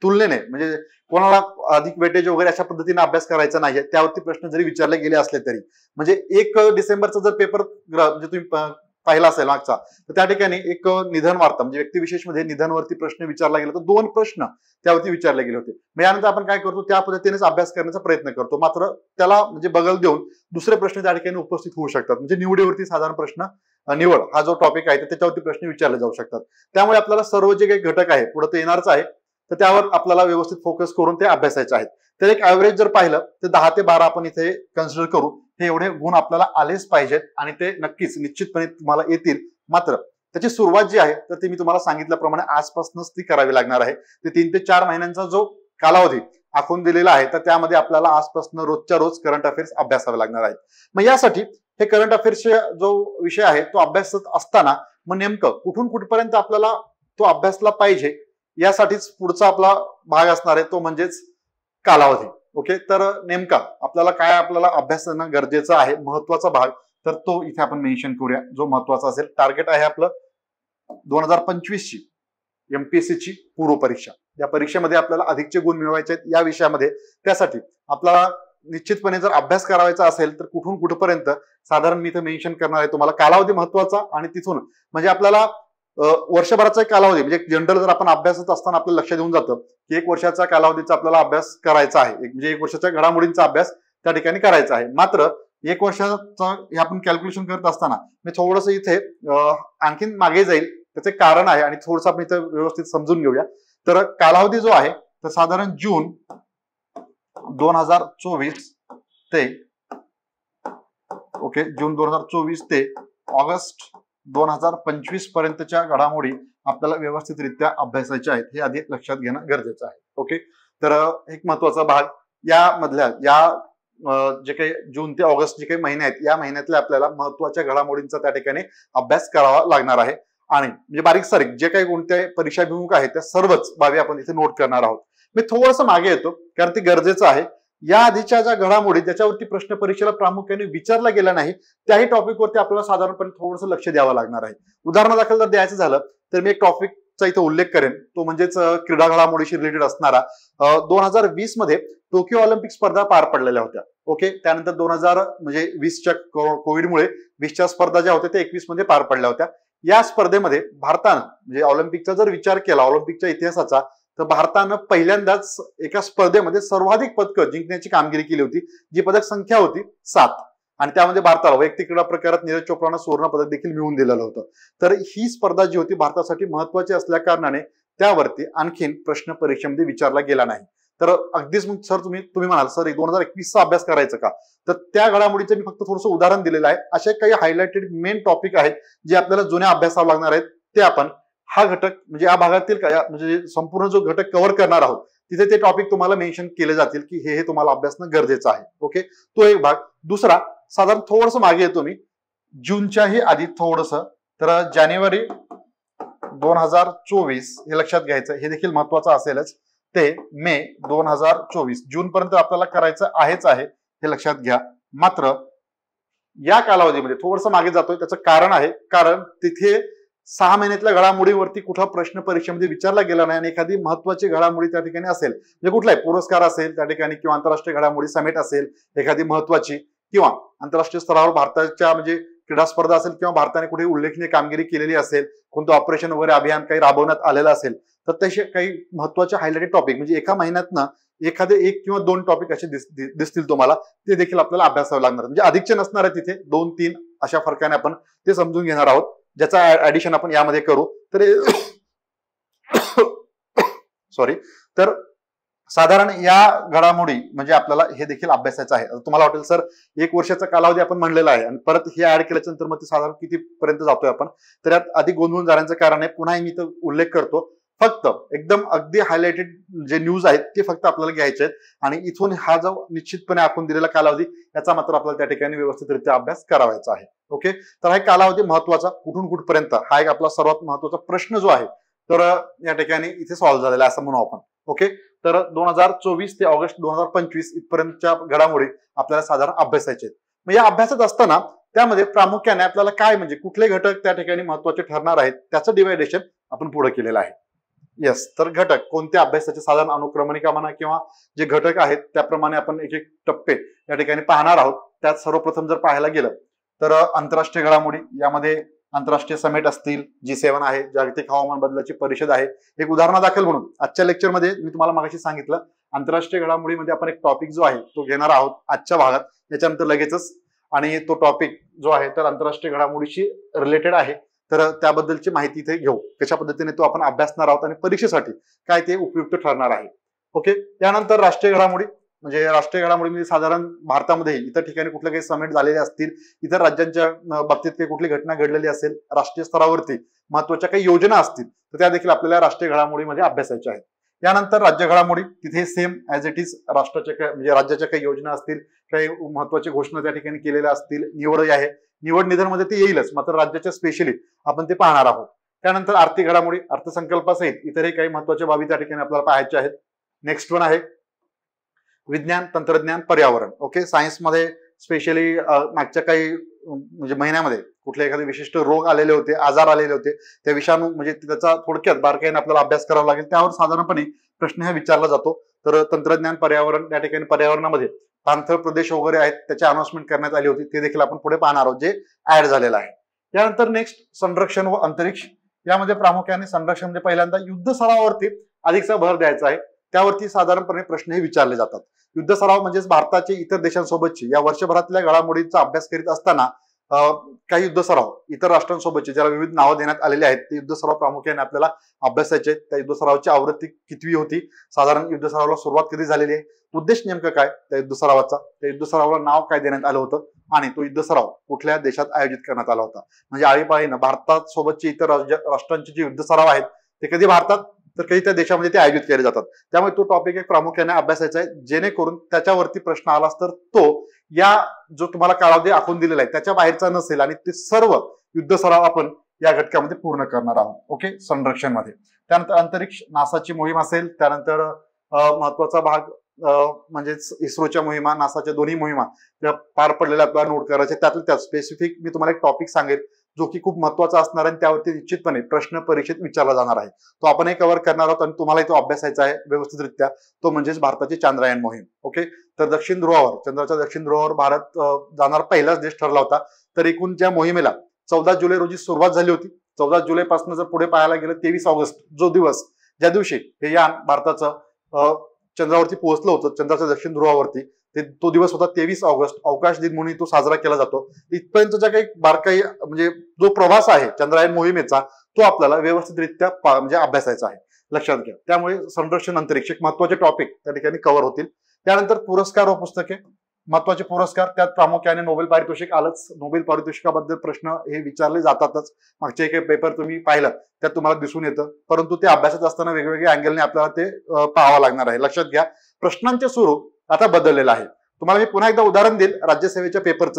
Speaker 1: तुलनेने म्हणजे कोणाला अधिक वेटेज वगैरे अशा पद्धतीने अभ्यास करायचा नाहीये. त्यावरती प्रश्न जरी विचारले गेले असले तरी, म्हणजे 1 डिसेंबरचा जर पेपर म्हणजे तुम्ही पाहिला असेल मागचा, तर त्या ठिकाणी एक निधन वार्ता म्हणजे व्यक्तिविशेष मध्ये निधनवरती प्रश्न विचारला गेला, तर 2 प्रश्न त्यावरती विचारले गेले होते. मग यानंतर आपण काय करतो, त्या पद्धतीनेच अभ्यास करण्याचा प्रयत्न करतो. मात्र त्याला म्हणजे बगल देऊन दुसरे प्रश्न त्या ठिकाणी उपस्थित होऊ शकतात. म्हणजे निवडीवरती साधारण प्रश्न निवड हा जो टॉपिक आहे त्याच्यावरती प्रश्न विचारले जाऊ शकतात. त्यामुळे आपल्याला सर्व जे काही घटक आहे पुढे ते येणारच आहे, तर त्यावर आपल्याला व्यवस्थित फोकस करून ते अभ्यासायचे आहेत. तर एक ऍव्हरेज जर पाहिलं तर 10 ते 12 आपण इथे कन्सिडर करू. हे एवढे गुण आपल्याला आलेच पाहिजेत आणि ते नक्कीच निश्चितपणे तुम्हाला येतील. मात्र त्याची सुरुवात जी आहे तर ती मी तुम्हाला सांगितल्याप्रमाणे आजपासूनच ती करावी लागणार आहे. ते 3 ते 4 महिन्यांचा जो कालावधी आखून दिलेला आहे, तर त्यामध्ये आपल्याला आजपासून रोजच्या रोज करंट अफेअर्स अभ्यासावे लागणार आहेत. मग यासाठी हे करंट अफेअर्सचे जो विषय आहे तो अभ्यासत असताना मग नेमकं कुठून कुठपर्यंत आपल्याला तो अभ्यासला पाहिजे, यासाठीच पुढचा आपला भाग असणार आहे, तो म्हणजेच कालावधी. ओके, तर नेमका आपल्याला काय आपल्याला अभ्यास करणं गरजेचं आहे, महत्वाचा भाग, तर तो इथे आपण मेन्शन करूया जो महत्वाचा असेल. टार्गेट आहे आपलं 2025 ची एमपीएससी ची पूर्व परीक्षा. या परीक्षेमध्ये आपल्याला अधिकचे गुण मिळवायचे आहेत या विषयामध्ये. त्यासाठी आपल्याला निश्चितपणे जर अभ्यास करायचा असेल तर कुठून कुठपर्यंत साधारण मी इथे मेन्शन करणार आहे. तुम्हाला कालावधी महत्वाचा, आणि तिथून म्हणजे आपल्याला वर्षभराचा एक कालावधी म्हणजे जनरल जर आपण अभ्यासत असताना आपल्याला लक्षात येऊन जातं की 1 वर्षाचा कालावधीचा आपल्याला अभ्यास करायचा आहे, म्हणजे 1 वर्षाच्या घडामोडींचा अभ्यास त्या ठिकाणी करायचा आहे. मात्र 1 वर्षाचा हे आपण कॅल्क्युलेशन करत असताना मी थोडंसं इथे आणखीन मागे जाईल, त्याचे कारण आहे आणि थोडंसं आपण इथे व्यवस्थित समजून घेऊया. तर कालावधी जो आहे तर साधारण जून 2024 ते ओके जून 2024 ते ऑगस्ट 2025 पर्यंतच्या घडामोडी आपल्याला व्यवस्थितरित्या अभ्यासायच्या आहेत, हे आधी लक्षात घेणं गरजेचं आहे. ओके, तर एक महत्वाचा भाग यामधल्या या जे काही जून ते ऑगस्ट जे काही महिने आहेत या महिन्यातल्या आपल्याला महत्वाच्या घडामोडींचा त्या ठिकाणी अभ्यास करावा लागणार आहे. आणि म्हणजे बारीक सारीक जे काही कोणत्या परीक्षाभिमुख आहेत त्या सर्वच बाबी आपण इथे नोट करणार आहोत. मी थोडंसं मागे येतो कारण ते गरजेचं आहे. या आधीच्या ज्या घडामोडी ज्याच्यावरती प्रश्न परीक्षेला प्रामुख्याने विचारला गेला नाही त्याही टॉपिकवरती आपल्याला साधारणपणे थोडंसं लक्ष द्यावं लागणार आहे. उदाहरणादाखल जर द्यायचं झालं तर मी एक टॉपिकचा इथे उल्लेख करेन, तो म्हणजेच क्रीडा घडामोडीशी रिलेटेड असणारा 2020 मध्ये टोकियो ऑलिम्पिक स्पर्धा पार पडलेल्या होत्या. ओके, त्यानंतर 2020च्या कोविडमुळे 20च्या स्पर्धा ज्या होत्या त्या 21 मध्ये पार पडल्या होत्या. या स्पर्धेमध्ये भारतानं म्हणजे ऑलिम्पिकचा जर विचार केला ऑलिम्पिकच्या इतिहासाचा, तर भारतानं पहिल्यांदाच एका स्पर्धेमध्ये सर्वाधिक पदकं जिंकण्याची कामगिरी केली होती, जी पदक संख्या होती 7. आणि त्यामध्ये भारताला वैयक्तिक क्रीडा प्रकारात नीरज चोप्रानं सुवर्ण पदक देखील मिळवून दिलेलं होतं. तर ही स्पर्धा जी होती भारतासाठी महत्वाची असल्या कारणाने त्यावरती आणखीन प्रश्न परीक्षेमध्ये विचारला गेला नाही. तर अगदीच मग सर तुम्ही म्हणाल सर 2021चा अभ्यास करायचा का, तर त्या घडामोडीचं मी फक्त थोडंसं उदाहरण दिलेलं आहे. असे काही हायलाइटेड मेन टॉपिक आहेत जे आपल्याला जुन्या अभ्यासावर लागणार आहेत, ते आपण हा घटक म्हणजे या भागातील म्हणजे संपूर्ण जो घटक कव्हर करणार आहोत तिथे ते टॉपिक तुम्हाला मेन्शन केले जातील की हे तुम्हाला अभ्यासणं गरजेचं आहे. ओके, तो एक भाग. दुसरा, साधारण थोडंसं मागे येतो मी, जूनच्याही आधी थोडंसं, तर जानेवारी 2024 हे लक्षात घ्यायचं, हे देखील महत्वाचं असेलच. ते मे 2024 जून पर्यंत आपल्याला करायचं आहेच आहे, हे लक्षात घ्या. मात्र या कालावधीमध्ये थोडंसं मागे जातोय, त्याचं कारण आहे, कारण तिथे 6 महिन्यातल्या घडामोडीवरती कुठला प्रश्न परीक्षेमध्ये विचारला गेला नाही आणि एखादी महत्वाची घडामोडी त्या ठिकाणी असेल, म्हणजे कुठलाही पुरस्कार असेल त्या ठिकाणी किंवा आंतरराष्ट्रीय घडामोडी समिट असेल एखादी महत्वाची, किंवा आंतरराष्ट्रीय स्तरावर भारताच्या म्हणजे क्रीडा स्पर्धा असेल किंवा भारताने कुठे उल्लेखनीय कामगिरी केलेली असेल, कोणतं ऑपरेशन वगैरे अभियान काही राबवण्यात आलेलं असेल, तर तसे काही महत्वाचे हायलाइटेड टॉपिक म्हणजे एका महिन्यातनं एखादे 1 किंवा 2 टॉपिक असे दिसतील तुम्हाला, ते देखील आपल्याला अभ्यासावे लागणार. म्हणजे अधिकचे नसणार आहे तिथे, 2-3 अशा फरकाने आपण ते समजून घेणार आहोत, ज्याचा ऍडिशन आपण यामध्ये करू. तर सॉरी, तर साधारण या घडामोडी म्हणजे आपल्याला हे देखील अभ्यासायचं आहे. तुम्हाला वाटेल सर 1 वर्षाचा कालावधी आपण म्हणलेला आहे आणि परत हे ऍड केल्याच्या नंतर मग ते साधारण किती पर्यंत जातोय आपण, तर यात अधिक गोंधळून जाण्याचं कारण आहे. पुन्हा मी तर उल्लेख करतो, फक्त एकदम अगदी हायलाइटेड जे न्यूज आहेत ते फक्त आपल्याला घ्यायचे आहेत आणि इथून हा जो निश्चितपणे आखून दिलेला कालावधी याचा मात्र आपल्याला त्या ठिकाणी व्यवस्थितरित्या अभ्यास करावायचा आहे. ओके, तर हा कालावधी महत्वाचा कुठून कुठपर्यंत हा एक आपला सर्वात महत्वाचा प्रश्न जो आहे तर या ठिकाणी इथे सॉल्व्ह झालेला आहे असं म्हणू आपण. ओके, तर 2024 ते ऑगस्ट 2025 इथपर्यंतच्या घडामोडी आपल्याला साधारण अभ्यासायचे आहेत. मग या अभ्यासात असताना त्यामध्ये प्रामुख्याने आपल्याला काय म्हणजे कुठले घटक त्या ठिकाणी महत्वाचे ठरणार आहेत त्याचं डिवायडेशन आपण पुढे केलेलं आहे. येस, तर घटक कोणत्या अभ्यासाचे साधारण अनुक्रमणिका म्हणा किंवा जे घटक आहेत त्याप्रमाणे आपण एक एक टप्पे या ठिकाणी पाहणार आहोत. त्यात सर्वप्रथम जर पाहायला गेलं तर आंतरराष्ट्रीय घडामोडी, यामध्ये आंतरराष्ट्रीय समिट असतील, G7 आहे, जागतिक हवामान बदलाची परिषद आहे. एक उदाहरणादाखल म्हणून आजच्या लेक्चरमध्ये मी तुम्हाला मागाशी सांगितलं आंतरराष्ट्रीय घडामोडीमध्ये आपण एक टॉपिक जो आहे तो घेणार आहोत आजच्या भागात, त्याच्यानंतर लगेचच, आणि तो टॉपिक जो आहे तर आंतरराष्ट्रीय घडामोडीशी रिलेटेड आहे. तर त्याबद्दलची माहिती इथे घेऊ, कशा पद्धतीने तो आपण अभ्यासणार आहोत आणि परीक्षेसाठी काय ते उपयुक्त ठरणार आहे. ओके, त्यानंतर राष्ट्रीय घडामोडी, म्हणजे राष्ट्रीय घडामोडीमध्ये साधारण भारतामध्ये इतर ठिकाणी कुठले काही समिट झालेले असतील, इतर राज्यांच्या बाबतीत काही कुठली घटना घडलेली असेल, राष्ट्रीय स्तरावरती महत्वाच्या काही योजना असतील तर त्या देखील आपल्याला राष्ट्रीय घडामोडीमध्ये अभ्यासायच्या आहेत. त्यानंतर राज्य घडामोडी, तिथे सेम ऍज इट इज राष्ट्राच्या म्हणजे राज्याच्या काही योजना असतील, काही महत्वाच्या घोषणा त्या ठिकाणी केलेल्या असतील, निवड आहे, निवड निधनमध्ये ते येईलच, मात्र राज्याच्या स्पेशली आपण ते पाहणार आहोत. त्यानंतर आर्थिक घडामोडी, अर्थसंकल्पासहित इतरही काही महत्वाच्या बाबी त्या ठिकाणी आपल्याला पाहायच्या आहेत. नेक्स्ट वन आहे विज्ञान, तंत्रज्ञान, पर्यावरण. ओके, सायन्समध्ये स्पेशली मागच्या काही म्हणजे महिन्यामध्ये कुठले एखादे विशिष्ट रोग आलेले होते, आजार आलेले होते, त्या विषाणू म्हणजे त्याचा थोडक्यात बारकाईने आपल्याला अभ्यास करावा लागेल, त्यावर साधारणपणे प्रश्न हा विचारला जातो. तर तंत्रज्ञान, पर्यावरण, त्या ठिकाणी पर्यावरणामध्ये पाणथळ प्रदेश वगैरे आहेत त्याची अनाउन्समेंट करण्यात आली होती, ते देखील आपण पुढे पाहणार आहोत जे ऍड झालेलं आहे. त्यानंतर नेक्स्ट संरक्षण व अंतरिक्ष, यामध्ये प्रामुख्याने संरक्षण म्हणजे पहिल्यांदा युद्ध सरावावरती अधिकचा भर द्यायचा आहे, त्यावरती साधारणपणे प्रश्न हे विचारले जातात. युद्ध सराव म्हणजेच भारताचे इतर देशांसोबतची या वर्षभरातल्या घडामोडींचा अभ्यास करीत असताना काही युद्ध सराव इतर राष्ट्रांसोबतचे ज्याला विविध नावं देण्यात आलेली आहेत ते युद्ध सराव प्रामुख्याने आपल्याला अभ्यासायचे. त्या युद्ध सरावाची आवृत्ती कितवी होती, साधारण युद्ध सरावाला सुरुवात कधी झालेली आहे, उद्देश नेमकं काय त्या युद्ध सरावाचा, त्या युद्ध सरावाला नाव काय देण्यात आलं होतं आणि तो युद्ध सराव कुठल्या देशात आयोजित करण्यात आला होता. म्हणजे आळीपाळीनं भारतात सोबतचे इतर राष्ट्रांचे जे युद्ध सराव आहेत ते कधी भारतात तर काही त्या देशामध्ये ते आयोजित केले जातात. त्यामुळे तो टॉपिक एक प्रामुख्याने अभ्यासायचा आहे, जेणेकरून त्याच्यावरती प्रश्न आलास तर तो या जो तुम्हाला कालावधी आखून दिलेला आहे त्याच्या बाहेरचा नसेल आणि ते सर्व युद्ध सराव आपण या घटकामध्ये पूर्ण करणार आहोत. ओके, संरक्षण मध्ये. त्यानंतर अंतरिक्ष, नासाची मोहीम असेल, त्यानंतर महत्वाचा भाग म्हणजेच इस्रोच्या मोहिमा, नासाच्या दोन्ही मोहिमा त्या पार पडलेल्या आपल्याला नोट करायचे. त्यातलं त्यात स्पेसिफिक मी तुम्हाला एक टॉपिक सांगेल जो की खूप महत्वाचा असणार आहे, त्यावरती निश्चितपणे प्रश्न परीक्षेत विचारला जाणार आहे, तो आपण हे कव्हर करणार आहोत आणि तुम्हाला तो अभ्यासायचा आहे व्यवस्थितरित्या. तो म्हणजेच भारताची चांद्रयान मोहीम. ओके, तर दक्षिण ध्रुवावर, चंद्राच्या दक्षिण ध्रुवावर भारत जाणार पहिलाच देश ठरला होता. तर एकूण ज्या मोहिमेला 14 जुलै रोजी सुरुवात झाली होती, 14 जुलैपासून जर पुढे पाहायला गेलं 23 ऑगस्ट जो दिवस, ज्या दिवशी हे यान भारताचं चंद्रावरती पोहोचलं होतं, चंद्राच्या दक्षिण ध्रुवावरती, तो दिवस होता 23 ऑगस्ट, अवकाश दिन म्हणून तो साजरा केला जातो. इथपर्यंतचा काही बारकाई म्हणजे जो प्रवास आहे चंद्रयान मोहिमेचा तो आपल्याला व्यवस्थितरित्या म्हणजे अभ्यासायचा आहे. लक्षात घ्या. त्यामुळे संरक्षण अंतरिक्ष एक महत्वाचे टॉपिक त्या ठिकाणी कव्हर होतील. त्यानंतर पुरस्कार व पुस्तके, महत्वाचे पुरस्कार, त्यात प्रामुख्याने नोबेल पारितोषिक आलंच. नोबेल पारितोषिकाबद्दल प्रश्न हे विचारले जातातच. मागचे काही पेपर तुम्ही पाहिलं त्यात तुम्हाला दिसून येतं, परंतु ते अभ्यासात असताना वेगवेगळ्या अँगलने आपल्याला ते पाहावं लागणार आहे. लक्षात घ्या, प्रश्नांचे स्वरूप आता बदललेलं आहे. तुम्हाला मी पुन्हा एकदा उदाहरण देईल राज्यसेवेच्या पेपरच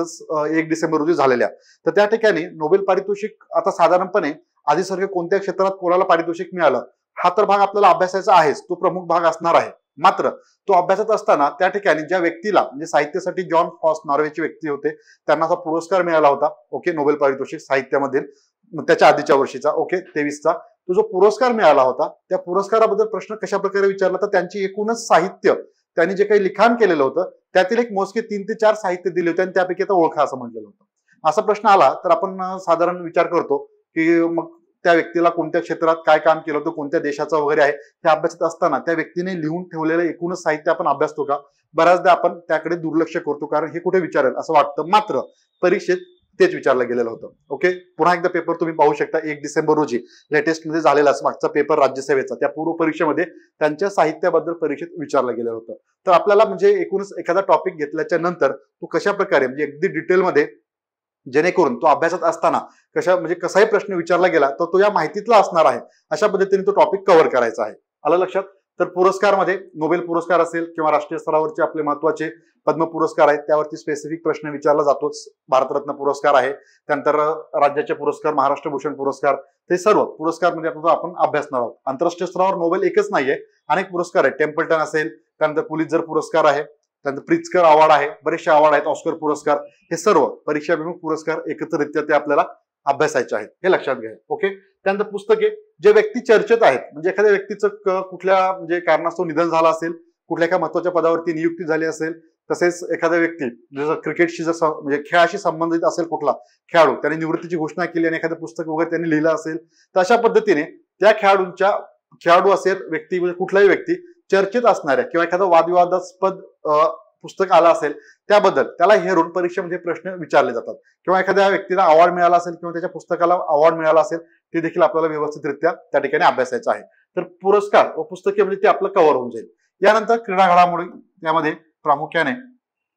Speaker 1: 1 डिसेंबर रोजी झालेल्या. तर त्या ठिकाणी नोबेल पारितोषिक आता साधारणपणे आधीसारखे कोणत्या क्षेत्रात कोणाला पारितोषिक मिळालं हा तर भाग आपल्याला अभ्यासाचा आहेच, तो प्रमुख भाग असणार आहे. मात्र तो अभ्यासात असताना त्या ठिकाणी ज्या व्यक्तीला म्हणजे साहित्यासाठी जॉन फॉस्ट नॉर्वेचे व्यक्ती होते, त्यांना असा पुरस्कार मिळाला होता. ओके, नोबेल पारितोषिक साहित्यामधील त्याच्या आधीच्या वर्षीचा, ओके 23चा तो जो पुरस्कार मिळाला होता, त्या पुरस्काराबद्दल प्रश्न कशा प्रकारे विचारला तर त्यांची एकूणच साहित्य, त्यांनी जे काही लिखाण केलेलं होतं त्यातील एक मोजके 3 ते 4 साहित्य दिले होते आणि त्यापैकी आता ओळखा असं म्हटलेलं होतं. असा प्रश्न आला तर आपण साधारण विचार करतो की मग त्या व्यक्तीला कोणत्या क्षेत्रात काय काम केलं होतं, कोणत्या देशाचा वगैरे आहे हे अभ्यासात असताना त्या व्यक्तीने लिहून ठेवलेलं एकूणच साहित्य आपण अभ्यासतो का? बऱ्याचदा आपण त्याकडे दुर्लक्ष करतो, कारण हे कुठे विचारेल असं वाटतं. मात्र परीक्षेत तेच विचारलं गेलेलं होतं. ओके, पुन्हा एकदा पेपर तुम्ही पाहू शकता 1 डिसेंबर रोजी लेटेस्ट मध्ये झालेला मागचा पेपर राज्यसेवेचा, त्या पूर्व परीक्षेमध्ये त्यांच्या साहित्याबद्दल परीक्षेत विचारलं गेलं होतं. तर आपल्याला म्हणजे एकूणच एखादा टॉपिक घेतल्याच्या नंतर तो कशा प्रकारे म्हणजे अगदी डिटेलमध्ये, जेणेकरून तो अभ्यासात असताना कसाही प्रश्न विचारला गेला तर तो या माहितीतला असणार आहे, अशा पद्धतीने तो टॉपिक कव्हर करायचा आहे. आलं लक्षात? तर पुरस्कारमध्ये नोबेल पुरस्कार असेल किंवा राष्ट्रीय स्तरावरचे आपले महत्वाचे पद्म पुरस्कार आहेत त्यावरती स्पेसिफिक प्रश्न विचारला जातोच. भारतरत्न पुरस्कार आहे, त्यानंतर राज्याचे पुरस्कार, महाराष्ट्र भूषण पुरस्कार, ते सर्व पुरस्कार म्हणजे आपण अभ्यासणार आहोत. आंतरराष्ट्रीय स्तरावर नोबेल एकच नाहीये, अनेक पुरस्कार आहेत. टेम्पल्टन असेल, त्यानंतर पुलित्झर पुरस्कार आहे, त्यानंतर प्रित्झकर अवॉर्ड आहे, बरेचसे अवॉर्ड आहेत, ऑस्कर पुरस्कार, हे सर्व परीक्षाभिमुख पुरस्कार एकत्रितरित्या ते आपल्याला अभ्यासायचे आहेत, हे लक्षात घ्या. ओके, त्यानंतर पुस्तके, जे व्यक्ती चर्चेत आहेत म्हणजे एखाद्या व्यक्तीचं कुठल्या म्हणजे कारणास्तव निधन झालं असेल, कुठल्या एका महत्वाच्या पदावरती नियुक्ती झाली असेल, तसेच एखादा व्यक्ती जसं क्रिकेटशी जर म्हणजे खेळाशी संबंधित असेल कुठला खेळाडू, त्याने निवृत्तीची घोषणा केली आणि एखादं पुस्तक वगैरे त्यांनी लिहिलं असेल, तर अशा पद्धतीने त्या खेळाडू असेल व्यक्ती म्हणजे कुठलाही व्यक्ती चर्चेत असणाऱ्या किंवा एखादं वादविवादास्पद पुस्तक आलं असेल त्याबद्दल त्याला हेरून परीक्षेमध्ये प्रश्न विचारले जातात. किंवा एखाद्या व्यक्तीला अवॉर्ड मिळाला असेल किंवा त्याच्या पुस्तकाला अवॉर्ड मिळाला असेल ते देखील आपल्याला व्यवस्थितरित्या त्या ठिकाणी अभ्यासायचं आहे. तर पुरस्कार व पुस्तके म्हणजे ते आपलं कव्हर होऊन जाईल. यानंतर क्रीडा घडामोडी, त्यामध्ये प्रामुख्याने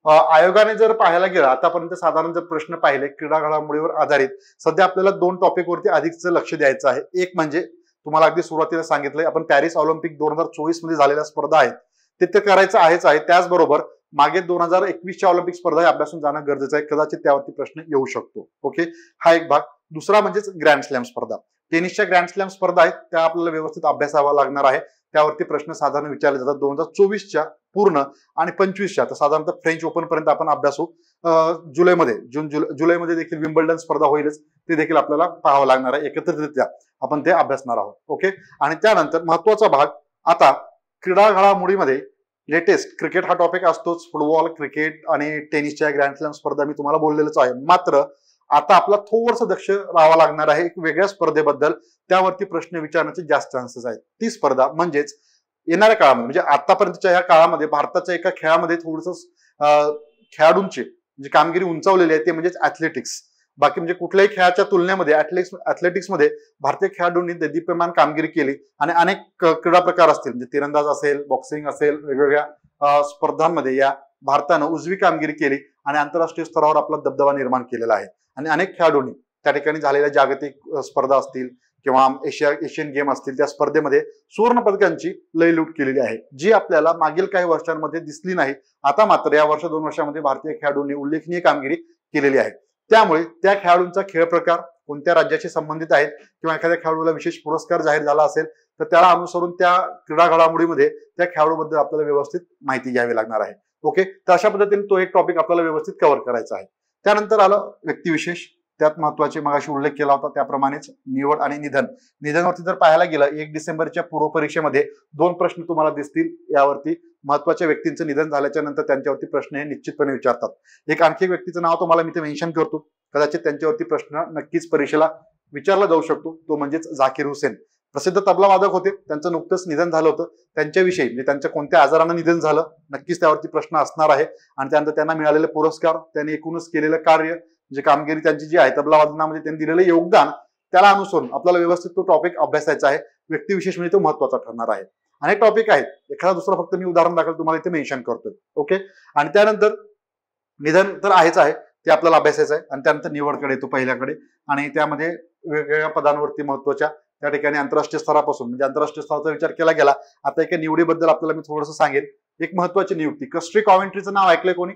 Speaker 1: आयोगाने जर पाहायला गेलं आतापर्यंत साधारण जर प्रश्न पाहिले क्रीडा घडामोडीवर आधारित, सध्या आपल्याला 2 टॉपिकवरती अधिकच लक्ष द्यायचं आहे. एक म्हणजे तुम्हाला अगदी सुरुवातीला सांगितलंय आपण पॅरिस ऑलिम्पिक 2024 मध्ये झालेल्या स्पर्धा आहेत ते करायचं आहे. त्याचबरोबर मागे 2021च्या ऑलिम्पिक स्पर्धा अभ्यासून जाणं गरजेचं आहे, कदाचित त्यावरती प्रश्न येऊ शकतो. ओके, हा एक भाग. दुसरा म्हणजेच ग्रँड स्लॅम स्पर्धा, टेनिसच्या ग्रँड स्लॅम स्पर्धा आहेत त्या आपल्याला व्यवस्थित अभ्यासावा लागणार आहे. त्यावरती प्रश्न साधारण विचारले जातात 2024च्या पूर्ण आणि 25च्या, तर साधारणतः फ्रेंच ओपन पर्यंत आपण अभ्यासू. जुलैमध्ये देखील विम्बल्डन स्पर्धा होईलच, ते देखील आपल्याला पाहावं लागणार आहे. एकत्रितरित्या आपण ते अभ्यासणार आहोत. ओके, आणि त्यानंतर महत्वाचा भाग आता क्रीडा घडामोडीमध्ये लेटेस्ट क्रिकेट हा टॉपिक असतोच. फुटबॉल, क्रिकेट आणि टेनिसच्या ग्रँड स्लॅम स्पर्धा मी तुम्हाला बोललेलंच आहे. मात्र आता आपला थोडंसं दक्ष राहावं लागणार आहे एक वेगळ्या स्पर्धेबद्दल, त्यावरती प्रश्न विचारण्याचे जास्त चान्सेस आहेत. ती स्पर्धा म्हणजेच येणाऱ्या काळामध्ये म्हणजे आतापर्यंतच्या या काळामध्ये भारताच्या एका खेळामध्ये थोडंसं खेळाडूंची जी कामगिरी उंचावलेली आहे ते म्हणजेच ऍथलेटिक्स. बाकी म्हणजे कुठल्याही खेळाच्या तुलनेमध्ये ऍथलेटिक्समध्ये भारतीय खेळाडूंनी दीप्यमान कामगिरी केली आणि अनेक क्रीडा प्रकार असतील म्हणजे तिरंदाज असेल, बॉक्सिंग असेल, वेगवेगळ्या स्पर्धांमध्ये या भारतानं उजवी कामगिरी केली आणि आंतरराष्ट्रीय स्तरावर आपला दबदबा निर्माण केलेला आहे. आणि अनेक खेळाडूंनी त्या ठिकाणी झालेल्या जागतिक स्पर्धा असतील किंवा एशियन गेम असतील त्या स्पर्धेमध्ये सुवर्ण पदकांची लयलूट केलेली आहे, जी आपल्याला मागील काही वर्षांमध्ये दिसली नाही. आता मात्र या 2 वर्षामध्ये भारतीय खेळाडूंनी उल्लेखनीय कामगिरी केलेली आहे. त्यामुळे त्या खेळाडूंचा खेळ प्रकार कोणत्या राज्याशी संबंधित आहेत किंवा एखाद्या खेळाडूला विशेष पुरस्कार जाहीर झाला असेल तर त्याला अनुसरून त्या क्रीडा घडामोडीमध्ये त्या खेळाडूबद्दल आपल्याला व्यवस्थित माहिती घ्यावी लागणार आहे. ओके, तर अशा पद्धतीने तो एक टॉपिक आपल्याला व्यवस्थित कव्हर करायचा आहे. त्यानंतर आलं व्यक्तिविशेष, त्यात महत्वाचे मगाशी उल्लेख केला होता त्याप्रमाणेच निवड आणि निधनवरती जर पाहायला गेलं 1 डिसेंबरच्या पूर्व परीक्षेमध्ये 2 प्रश्न तुम्हाला दिसतील यावरती. महत्वाच्या व्यक्तींचं निधन झाल्याच्या नंतर त्यांच्यावरती प्रश्न हे निश्चितपणे विचारतात. आणखी एक व्यक्तीचं नाव तुम्हाला मी ते मेन्शन करतो, कदाचित त्यांच्यावरती प्रश्न नक्कीच परीक्षेला विचारला जाऊ शकतो. तो म्हणजेच झाकीर हुसेन, प्रसिद्ध तबला वादक होते. त्यांचं नुकतंच निधन झालं होतं. त्यांच्याविषयी म्हणजे त्यांच्या कोणत्या आजारानं निधन झालं नक्कीच त्यावरती प्रश्न असणार आहे. आणि त्यानंतर त्यांना मिळालेले पुरस्कार, त्यांनी एकूणच केलेलं कार्य म्हणजे कामगिरी त्यांची जी आहे तबला वादनामध्ये त्यांनी दिलेलं योगदान, त्याला अनुसरून आपल्याला व्यवस्थित तो टॉपिक अभ्यासायचा आहे. व्यक्तिविशेष म्हणजे तो महत्वाचा ठरणार आहे. अनेक टॉपिक आहेत, एखादा दुसरा फक्त मी उदाहरण दाखल तुम्हाला इथे मेन्शन करतोय. ओके. आणि त्यानंतर निधन तर आहेच आहे, ते आपल्याला अभ्यासायचं आहे. आणि त्यानंतर निवडकडे येतो पहिल्याकडे, आणि त्यामध्ये वेगवेगळ्या पदांवरती महत्वाच्या त्या ठिकाणी आंतरराष्ट्रीय स्तरापासून, म्हणजे आंतरराष्ट्रीय स्तराचा विचार केला गेला. आता एका निवडीबद्दल आपल्याला मी थोडंसं सांगेन. एक महत्वाची नियुक्ती, कस्ट्री कॉव्हेंट्रीचं नाव ऐकलंय कोणी?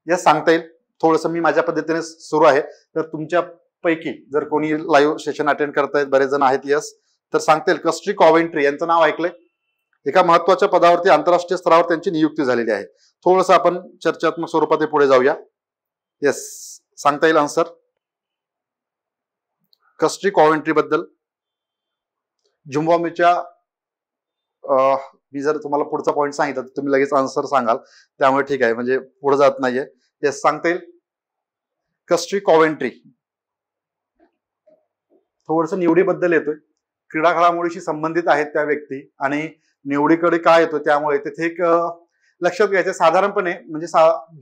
Speaker 1: यस सांगता येईल? थोडंसं मी माझ्या पद्धतीने सुरू आहे, तर तुमच्या पैकी जर कोणी लाईव्ह सेशन अटेंड करतायत, बरेच जण आहेत, यस, तर सांगता येईल कस्ट्री कॉव्हेंट्री यांचं नाव ऐकलंय? एका महत्वाच्या पदावरती आंतरराष्ट्रीय स्तरावर त्यांची नियुक्ती झालेली आहे. थोडंसं आपण चर्चात्मक स्वरूपात पुढे जाऊया. येस, सांगता येईल आन्सर कस्ट्री कॉव्हेंट्री बद्दल? झिम्बाब्वेच्या मी जर तुम्हाला पुढचा पॉईंट सांगितलं तर तुम्ही लगेच आन्सर सांगाल, त्यामुळे ठीक आहे, म्हणजे पुढे जात नाहीये. येस, सांगता येईल कस्ट्री कॉव्हेंट्री? थोडस निवडीबद्दल येतोय, क्रीडा घडामोडीशी संबंधित आहेत त्या व्यक्ती, आणि निवडीकडे काय येतो त्यामुळे तिथे एक लक्षात घ्यायचं. साधारणपणे म्हणजे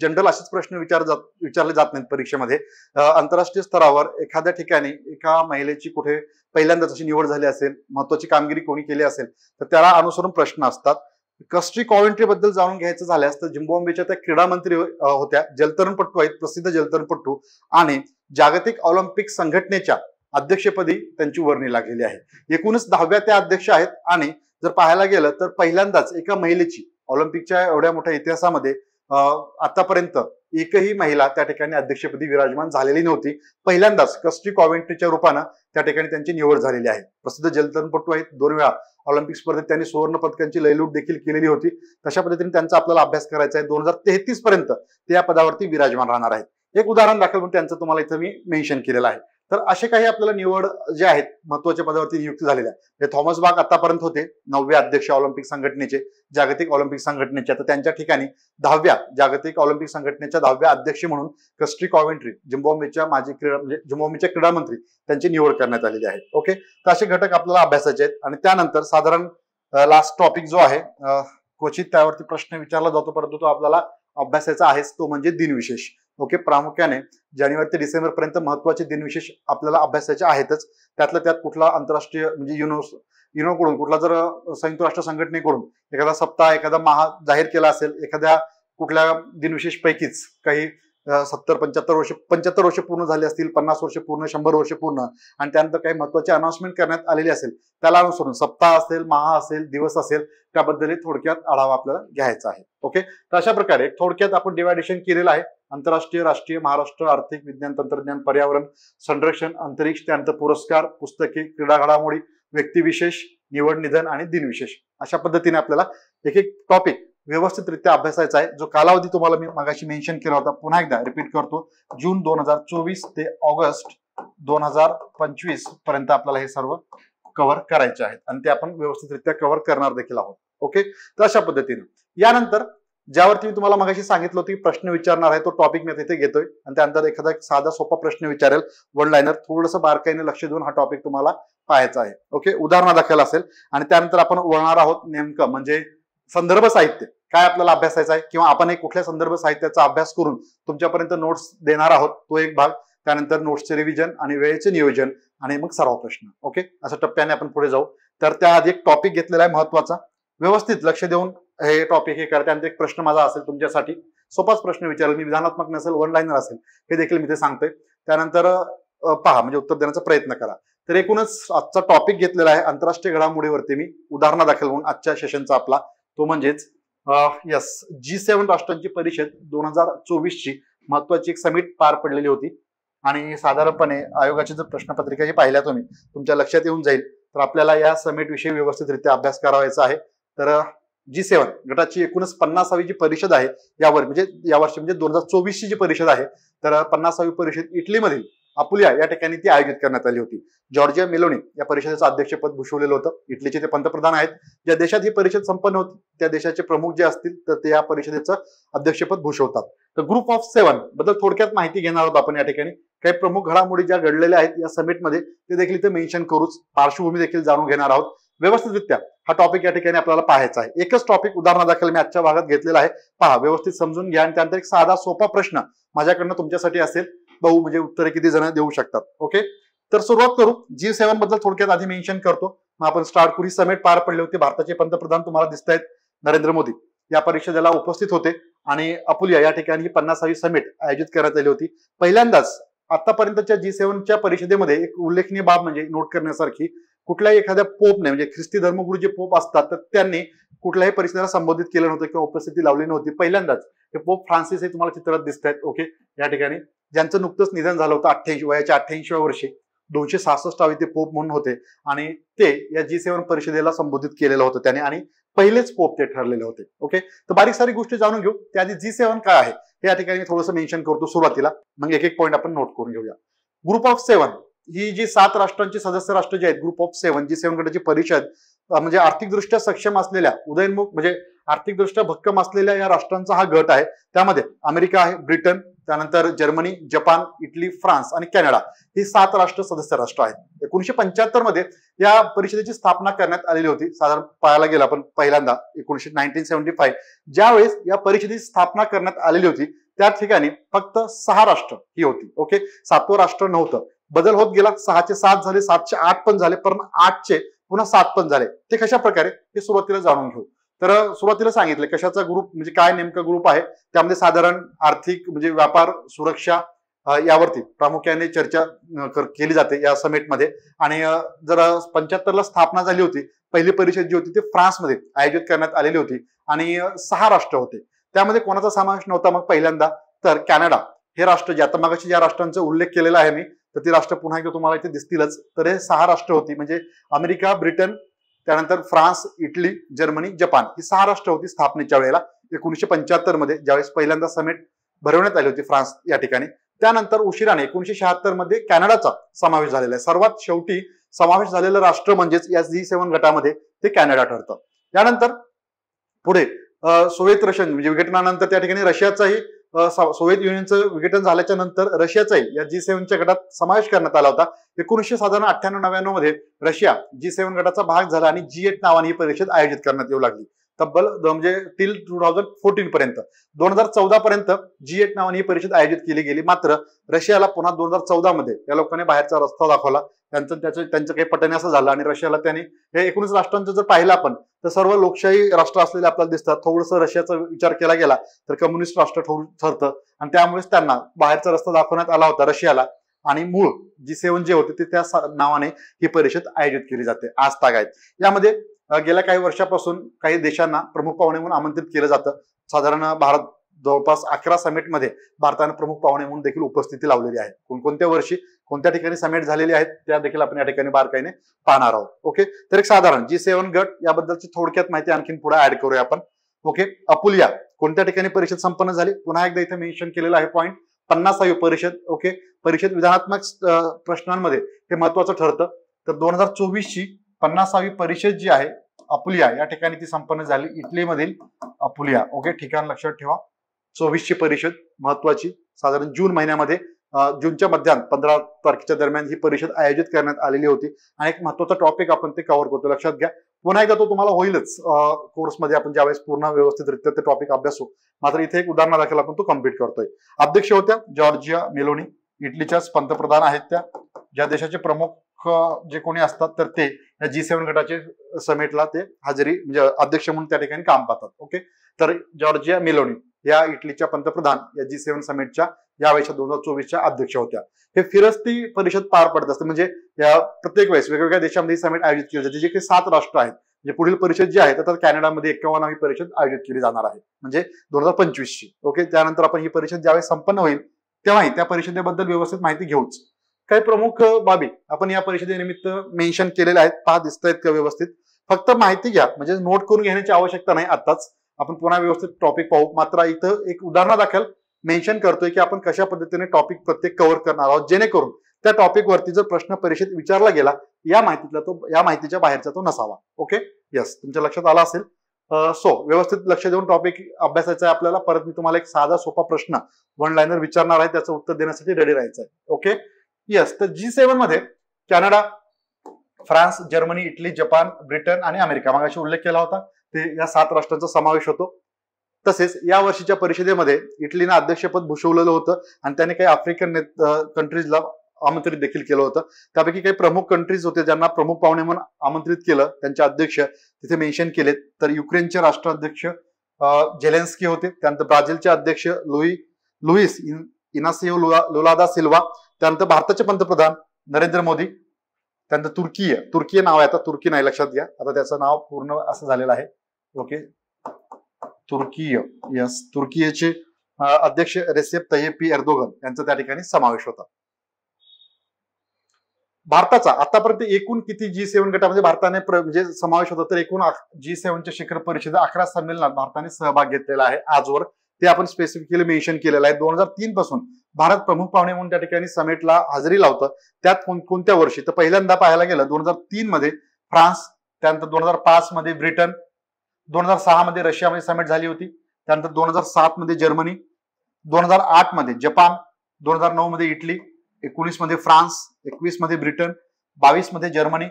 Speaker 1: जनरल असेच प्रश्न विचारले जात नाहीत परीक्षेमध्ये. आंतरराष्ट्रीय स्तरावर एखाद्या ठिकाणी एका महिलेची कुठे पहिल्यांदाच अशी निवड झाली असेल, महत्वाची कामगिरी कोणी केली असेल, तर त्याला अनुसरून प्रश्न असतात. कस्ट्री कॉव्हेंट्री बद्दल जाणून घ्यायचं झाल्यास तर झिम्बाब्वेच्या त्या क्रीडा मंत्री होत्या, जलतरणपटू आहेत, प्रसिद्ध जलतरणपटू, आणि जागतिक ऑलिम्पिक संघटनेच्या अध्यक्षपदी त्यांची वर्णी लागलेली आहे. एकूणच 10व्या त्या अध्यक्ष आहेत. आणि जर पाहायला गेलं तर पहिल्यांदाच एका महिलेची ऑलिम्पिकच्या एवढ्या मोठ्या इतिहासामध्ये आतापर्यंत एकही महिला त्या ठिकाणी अध्यक्षपदी विराजमान झालेली नव्हती. पहिल्यांदाच कस्ट्री कॉव्हेंट्रीच्या रूपानं त्या ठिकाणी त्यांची निवड झालेली आहे. प्रसिद्ध जलतरणपटू आहेत, 2 वेळा ऑलिम्पिक स्पर्धेत त्यांनी सुवर्ण पदकांची लयलूट देखील केलेली होती. तशा पद्धतीने त्यांचा आपल्याला अभ्यास करायचा आहे. 2033 पर्यंत ते या पदावरती विराजमान राहणार आहेत. एक उदाहरण दाखल म्हणून त्यांचं तुम्हाला इथं मी मेन्शन केलेलं आहे. तर असे काही आपल्याला निवड जे आहेत महत्वाच्या पदावरती नियुक्ती झालेल्या आहेत. थॉमस बाक आतापर्यंत होते 9वे अध्यक्ष ऑलिम्पिक संघटनेचे, जागतिक ऑलिम्पिक संघटनेचे. तर त्यांच्या ठिकाणी 10व्या जागतिक ऑलिम्पिक संघटनेच्या 10व्या अध्यक्ष म्हणून कस्ट्री कॉव्हेंट्री, झिम्बाब्वेच्या माजी म्हणजे झिम्बाब्वेच्या क्रीडा मंत्री, त्यांची निवड करण्यात आलेली आहे. ओके. तर असे घटक आपल्याला अभ्यासाचे आहेत. आणि त्यानंतर साधारण लास्ट टॉपिक जो आहे, क्वचित त्यावरती प्रश्न विचारला जातो परंतु तो आपल्याला अभ्यासाचा आहेच, तो म्हणजे दिनविशेष. ओके. प्रामुख्याने जानेवारी ते डिसेंबर पर्यंत महत्वाचे दिनविशेष आपल्याला अभ्यासाचे आहेतच. त्यातल्या त्यात कुठला आंतरराष्ट्रीय म्हणजे युनोकडून, कुठला जर संयुक्त राष्ट्र संघटनेकडून एखादा सप्ताह, एखादा माह जाहीर केला असेल, एखाद्या कुठल्या दिनविशेष पैकीच काही 75 वर्ष पूर्ण झाले असतील, 50 वर्ष पूर्ण, 100 वर्ष पूर्ण, आणि त्यानंतर काही महत्वाची अनाउन्समेंट करण्यात आलेली असेल, त्याला अनुसरून सप्ताह असेल, माह असेल, दिवस असेल, त्याबद्दल थोडक्यात आढावा आपल्याला घ्यायचा आहे. ओके. तर अशा प्रकारे थोडक्यात आपण डिवायडेशन केलेलं आहे. आंतरराष्ट्रीय, राष्ट्रीय, महाराष्ट्र, आर्थिक, विज्ञान, तंत्रज्ञान, पर्यावरण, संरक्षण, अंतरिक्ष, त्यानंतर पुरस्कार, पुस्तके, क्रीडा घडामोडी, व्यक्तिविशेष, निवड, निधन आणि दिनविशेष. अशा पद्धतीने आपल्याला एक एक टॉपिक व्यवस्थितरित्या अभ्यासायचा आहे. जो कालावधी तुम्हाला मी मगाशी मेन्शन केला होता, पुन्हा एकदा रिपीट करतो, जून 2024 ते ऑगस्ट 2025 पर्यंत आपल्याला हे सर्व कव्हर करायचे आहेत, आणि ते आपण व्यवस्थितरित्या कव्हर करणार देखील आहोत. ओके. तर अशा पद्धतीने यानंतर ज्यावरती मी तुम्हाला मगाशी सांगितलं होतं की प्रश्न विचारणार आहे, तो टॉपिक मी तिथे घेतोय, आणि त्यानंतर एखादा साधा सोपा प्रश्न विचारेल, वन लाईनर, थोडंसं बारकाईने लक्ष देऊन हा टॉपिक तुम्हाला पाहायचा आहे. ओके. उदाहरणादाखल असेल. आणि त्यानंतर आपण वळणार आहोत नेमकं म्हणजे संदर्भ साहित्य काय आपल्याला अभ्यासायचं आहे, किंवा आपण एक कुठल्या संदर्भ साहित्याचा अभ्यास करून तुमच्यापर्यंत नोट्स देणार आहोत, तो एक भाग. त्यानंतर नोट्सचे रिव्हिजन आणि वेळेचे नियोजन, आणि मग सराव प्रश्न. ओके. अशा टप्प्याने आपण पुढे जाऊ. तर त्याआधी एक टॉपिक घेतलेला आहे महत्वाचा, व्यवस्थित लक्ष देऊन हे टॉपिक हे करा. त्यानंतर एक प्रश्न माझा असेल तुमच्यासाठी, सोपाच प्रश्न विचारेल मी, विधानात्मक नसेल, वन लाईनर असेल, हे देखील मी ते सांगतोय. त्यानंतर पहा, म्हणजे उत्तर देण्याचा प्रयत्न करा. तर एकूणच आजचा टॉपिक घेतलेला आहे आंतरराष्ट्रीय घडामोडीवरती मी उदाहरणादाखल म्हणून आजच्या सेशनचा आपला, तो म्हणजेच G7 राष्ट्रांची परिषद 2024 ची महत्वाची एक समिट पार पडलेली होती. आणि साधारणपणे आयोगाची जर प्रश्नपत्रिका ही पाहिल्या तुम्ही, तुमच्या लक्षात येऊन जाईल. तर आपल्याला या समिट विषयी व्यवस्थितरित्या अभ्यास करावायचा आहे. तर G7 गटाची एकूणच 50वी जी परिषद आहे यावर्षी म्हणजे 2024 ची जी परिषद आहे, तर 50वी परिषद इटलीमधील अपुलिया या ठिकाणी ती आयोजित करण्यात आली होती. जॉर्जिया मेलोनी या परिषदेचं अध्यक्षपद भूषवलेलं होतं. इटलीचे ते पंतप्रधान आहेत. ज्या देशात ही परिषद संपन्न होती त्या देशाचे प्रमुख जे असतील तर ते या परिषदेचं अध्यक्षपद भूषवतात. तर ग्रुप ऑफ 7 बद्दल थोडक्यात माहिती घेणार आहोत आपण या ठिकाणी. काही प्रमुख घडामोडी ज्या घडलेल्या आहेत या समिटमध्ये ते देखील इथे मेन्शन करूच, पार्श्वभूमी देखील जाणून घेणार आहोत व्यवस्थितरित्या. हा टॉपिक या ठिकाणी आपल्याला पाहायचा आहे. एकच टॉपिक उदाहरणादाखल मी आजच्या भागात घेतलेला आहे. पहा, व्यवस्थित समजून घ्या. आणि त्यानंतर एक साधा सोपा प्रश्न माझ्याकडनं तुमच्यासाठी असेल, बहु म्हणजे उत्तरे किती जण देऊ शकतात. ओके. तर सुरुवात करू. G7 बद्दल थोडक्यात आधी मेन्शन करतो, मग आपण स्टार्ट करू. समिट पार पडले होते. भारताचे पंतप्रधान तुम्हाला दिसत आहेत नरेंद्र मोदी या परिषदेला उपस्थित होते आणि अपुलिया या ठिकाणी 50वी समिट आयोजित करण्यात आली होती. पहिल्यांदाच आतापर्यंतच्या G7च्या परिषदेमध्ये एक उल्लेखनीय बाब म्हणजे नोट करण्यासारखी, कुठल्याही एखाद्या पोपने म्हणजे ख्रिस्ती धर्मगुरू जे पोप असतात तर त्यांनी कुठल्याही परिषदेला संबोधित केलं नव्हतं किंवा उपस्थिती लावली नव्हती. पहिल्यांदाच हे पोप फ्रान्सिस हे तुम्हाला चित्रात दिसत आहेत. ओके, या ठिकाणी ज्यांचं नुकतंच निधन झालं होतं 88 वयाच्या 88व्या वर्षी. 266वे ते पोप म्हणून होते आणि ते या G7 परिषदेला संबोधित केलेलं होतं त्याने आणि पहिलेच पोप ते ठरलेले होते. ओके, तर बारीक सारी गोष्टी जाणून घेऊ. त्याआधी G7 काय आहे हे या ठिकाणी मी थोडंसं मेन्शन करतो सुरुवातीला, मग एक एक पॉईंट आपण नोट करून घेऊया. ग्रुप ऑफ 7 ही जी 7 राष्ट्रांची सदस्य राष्ट्र जे आहेत, ग्रुप ऑफ 7 G7 गटाची परिषद म्हणजे आर्थिकदृष्ट्या सक्षम असलेल्या, उदयोन्मुख म्हणजे आर्थिकदृष्ट्या भक्कम असलेल्या या राष्ट्रांचा हा गट आहे. त्यामध्ये अमेरिका आहे, ब्रिटन, त्यानंतर जर्मनी, जपान, इटली, फ्रान्स आणि कॅनडा ही 7 राष्ट्र सदस्य राष्ट्र आहेत. 1975 मध्ये या परिषदेची स्थापना करण्यात आलेली होती. साधारण पाहायला गेला आपण पहिल्यांदा 1975 ज्यावेळेस या परिषदेची स्थापना करण्यात आलेली होती त्या ठिकाणी फक्त 6 राष्ट्र ही होती. ओके, 7वं राष्ट्र नव्हतं. बदल होत गेला, 6चे 7 झाले, 7चे 8 पण झाले, पण 8चे पुन्हा 7 पण झाले. ते कशा प्रकारे हे सुरुवातीला जाणून घेऊ. तर सुरुवातीला सांगितलं कशाचा ग्रुप म्हणजे काय नेमका ग्रुप आहे. त्यामध्ये साधारण आर्थिक म्हणजे व्यापार, सुरक्षा यावरती प्रामुख्याने चर्चा केली जाते या समिटमध्ये. आणि जर 75ला स्थापना झाली होती, पहिली परिषद जी होती ती फ्रान्समध्ये आयोजित करण्यात आलेली होती आणि 6 राष्ट्र होते. त्यामध्ये कोणाचा समावेश नव्हता मग पहिल्यांदा, तर कॅनडा हे राष्ट्र जे आता मागाशी ज्या राष्ट्रांचा उल्लेख केलेला आहे मी, तर ती राष्ट्र पुन्हा एकदा तुम्हाला इथे दिसतीलच. तर हे 6 राष्ट्र होती म्हणजे अमेरिका, ब्रिटन, त्यानंतर फ्रान्स, इटली, जर्मनी, जपान ही 6 राष्ट्र होती स्थापनेच्या वेळेला 1975 मध्ये ज्यावेळेस पहिल्यांदा समिट भरवण्यात आली होती फ्रान्स या ठिकाणी. त्यानंतर उशिराने 1976 मध्ये कॅनडाचा समावेश झालेला आहे. सर्वात शेवटी समावेश झालेलं राष्ट्र म्हणजेच या G7 गटामध्ये ते कॅनडा ठरतं. त्यानंतर पुढे सोव्हिएत रशियन म्हणजे विघटनानंतर त्या ठिकाणी रशियाचाही सोव्हिएत युनियनचं विघटन झाल्याच्या नंतर रशियाचाही या G7च्या गटात समावेश करण्यात आला होता. 1998-99 मध्ये रशिया G7 गटाचा भाग झाला आणि G8 नावाने ही परिषद आयोजित करण्यात येऊ लागली. तब्बल म्हणजे टिल 2014 पर्यंत 2014 पर्यंत G8 नावाने ही परिषद आयोजित केली गेली. मात्र रशियाला पुन्हा 2014 मध्ये या लोकांनी बाहेरचा रस्ता दाखवला. त्यांचं काही पटणे असं झालं आणि रशियाला त्यांनी हे 19 राष्ट्रांचं जर पाहिलं आपण तर सर्व लोकशाही राष्ट्र असलेले आपल्याला दिसतात. थोडंसं रशियाचा विचार केला गेला तर कम्युनिस्ट राष्ट्र ठरतं आणि त्यामुळेच त्यांना बाहेरचा रस्ता दाखवण्यात आला होता रशियाला. आणि मूळ G7 जे होते ते त्या नावाने ही परिषद आयोजित केली जाते आज तागायत. यामध्ये गेल्या काही वर्षापासून काही देशांना प्रमुख पाहुणे म्हणून आमंत्रित केलं जातं. साधारण भारत जवळपास 11 समिटमध्ये भारताने प्रमुख पाहुणे म्हणून देखील उपस्थिती लावलेली आहे. कोणकोणत्या वर्षी कोणत्या ठिकाणी समिट झालेली आहेत त्या देखील आपण या ठिकाणी बारकाईने पाहणार आहोत. ओके, तर एक साधारण G7 गट याबद्दलची थोडक्यात माहिती आणखी पुढे ऍड करूया आपण. ओके, अपुलिया कोणत्या ठिकाणी परिषद संपन्न झाली पुन्हा एकदा इथे मेन्शन केलेला आहे पॉईंट. 50वी परिषद. ओके, परिषद विधानात्मक प्रश्नांमध्ये हे महत्वाचं ठरतं. तर 2024ची 50वी परिषद जी आहे अपुलिया या ठिकाणी ती संपन्न झाली. इटलीमधील अपुलिया. ओके, ठिकाण लक्षात ठेवा. 24ची परिषद महत्वाची साधारण जून महिन्यामध्ये जूनच्या मध्यात 15 तारखेच्या दरम्यान ही परिषद आयोजित करण्यात आलेली होती. आणि एक महत्वाचा टॉपिक आपण ते कव्हर करतो लक्षात घ्या. पुन्हा एकदा तो तुम्हाला होईलच कोर्समध्ये आपण ज्यावेळेस पूर्ण व्यवस्थितरित्या ते टॉपिक अभ्यासू. मात्र इथे एक उदाहरणादाखल आपण तो कम्प्लीट करतोय. अध्यक्ष होत्या जॉर्जिया मेलोनी, इटलीच्याच पंतप्रधान आहेत त्या. ज्या देशाचे प्रमुख जे कोणी असतात तर ते या G7 गटाचे समिटला ते हजेरी म्हणजे अध्यक्ष म्हणून त्या ठिकाणी काम पाहतात. ओके, तर जॉर्जिया मेलोनी या इटलीच्या पंतप्रधान या G7 समिटच्या यावेळेच्या 2024च्या अध्यक्ष होत्या. हे फिरस्ती परिषद पार पडत असते म्हणजे या प्रत्येक वेळेस वेगवेगळ्या देशांमध्ये समिट आयोजित केली जाते. जे काही 7 राष्ट्र आहेत म्हणजे पुढील परिषद जी आहे तर कॅनडामध्ये 51वी परिषद आयोजित केली जाणार आहे म्हणजे 2025ची. ओके, त्यानंतर आपण ही परिषद ज्यावेळेस संपन्न होईल तेव्हाही त्या परिषदेबद्दल व्यवस्थित माहिती घेऊच. काही प्रमुख बाबी आपण या परिषदेनिमित्त मेन्शन केलेल्या आहेत. पहा दिसत आहेत का व्यवस्थित. फक्त माहिती घ्या म्हणजे नोट करून घेण्याची आवश्यकता नाही. आताच आपण पुन्हा व्यवस्थित टॉपिक पाहू. मात्र इथं एक उदाहरणादाखल मेन्शन करतोय की आपण कशा पद्धतीने टॉपिक प्रत्येक कव्हर करणार आहोत जेणेकरून त्या टॉपिक वरती जर प्रश्न परिषद विचारला गेला या माहितीच्या बाहेरचा तो नसावा. ओके, यस, तुमच्या लक्षात आला असेल. सो व्यवस्थित लक्ष देऊन टॉपिक अभ्यासायचा आहे आपल्याला. परत मी तुम्हाला एक साधा सोपा प्रश्न 1 लाइनर विचारणार आहे, त्याचं उत्तर देण्यासाठी रेडी राहायचं आहे. Okay, yes. तर G7 मध्ये Canada, France, Germany, Italy, Japan, Britain आणि अमेरिका मागाशी उल्लेख केला होता ते या 7 राष्ट्रांचा समावेश होतो. तसेच या वर्षीच्या परिषदेमध्ये इटलीनं अध्यक्षपद भूषवलेलं होतं आणि त्याने काही आफ्रिकन कंट्रीजला आमंत्रित देखील केलं होतं. त्यापैकी काही प्रमुख कंट्रीज होते ज्यांना प्रमुख पाहुणे म्हणून आमंत्रित केलं, त्यांचे अध्यक्ष तिथे मेन्शन केलेत. तर युक्रेनचे राष्ट्राध्यक्ष झेलेन्स्की होते, त्यानंतर ब्राझीलचे अध्यक्ष लुईस इनासियो लुला दा सिल्वा, त्यानंतर भारताचे पंतप्रधान नरेंद्र मोदी, त्यानंतर तुर्की नाव आहे, आता तुर्की नाही लक्षात घ्या, आता त्याचं नाव पूर्ण असं झालेलं आहे. ओके, तुर्कीचे अध्यक्ष रेसेप तय्यप एर्दोगन यांचा त्या ठिकाणी समावेश होता. भारताचा आतापर्यंत एकूण किती G7 गटामध्ये भारताने म्हणजे समावेश होता, तर एकूण G7च्या शिखर परिषदेत 11 संमेलनात भारताने सहभाग घेतलेला आहे आजवर. ते आपण स्पेसिफिकली मेन्शन केलेलं आहे. 2003 पासून भारत प्रमुख पाहुणे म्हणून त्या ठिकाणी समिटला हजेरी लावतं. त्यात कोणत्या वर्षी, तर पहिल्यांदा पाहायला गेलं 2003 मध्ये फ्रान्स, त्यानंतर 2005 मध्ये ब्रिटन, 2006 मध्ये रशियामध्ये समिट झाली होती, त्यानंतर 2007 मध्ये जर्मनी, 2008 मध्ये जपान, 2009 मध्ये इटली, 19 मध्ये फ्रान्स, 21 मध्ये ब्रिटन, 22 मध्ये जर्मनी,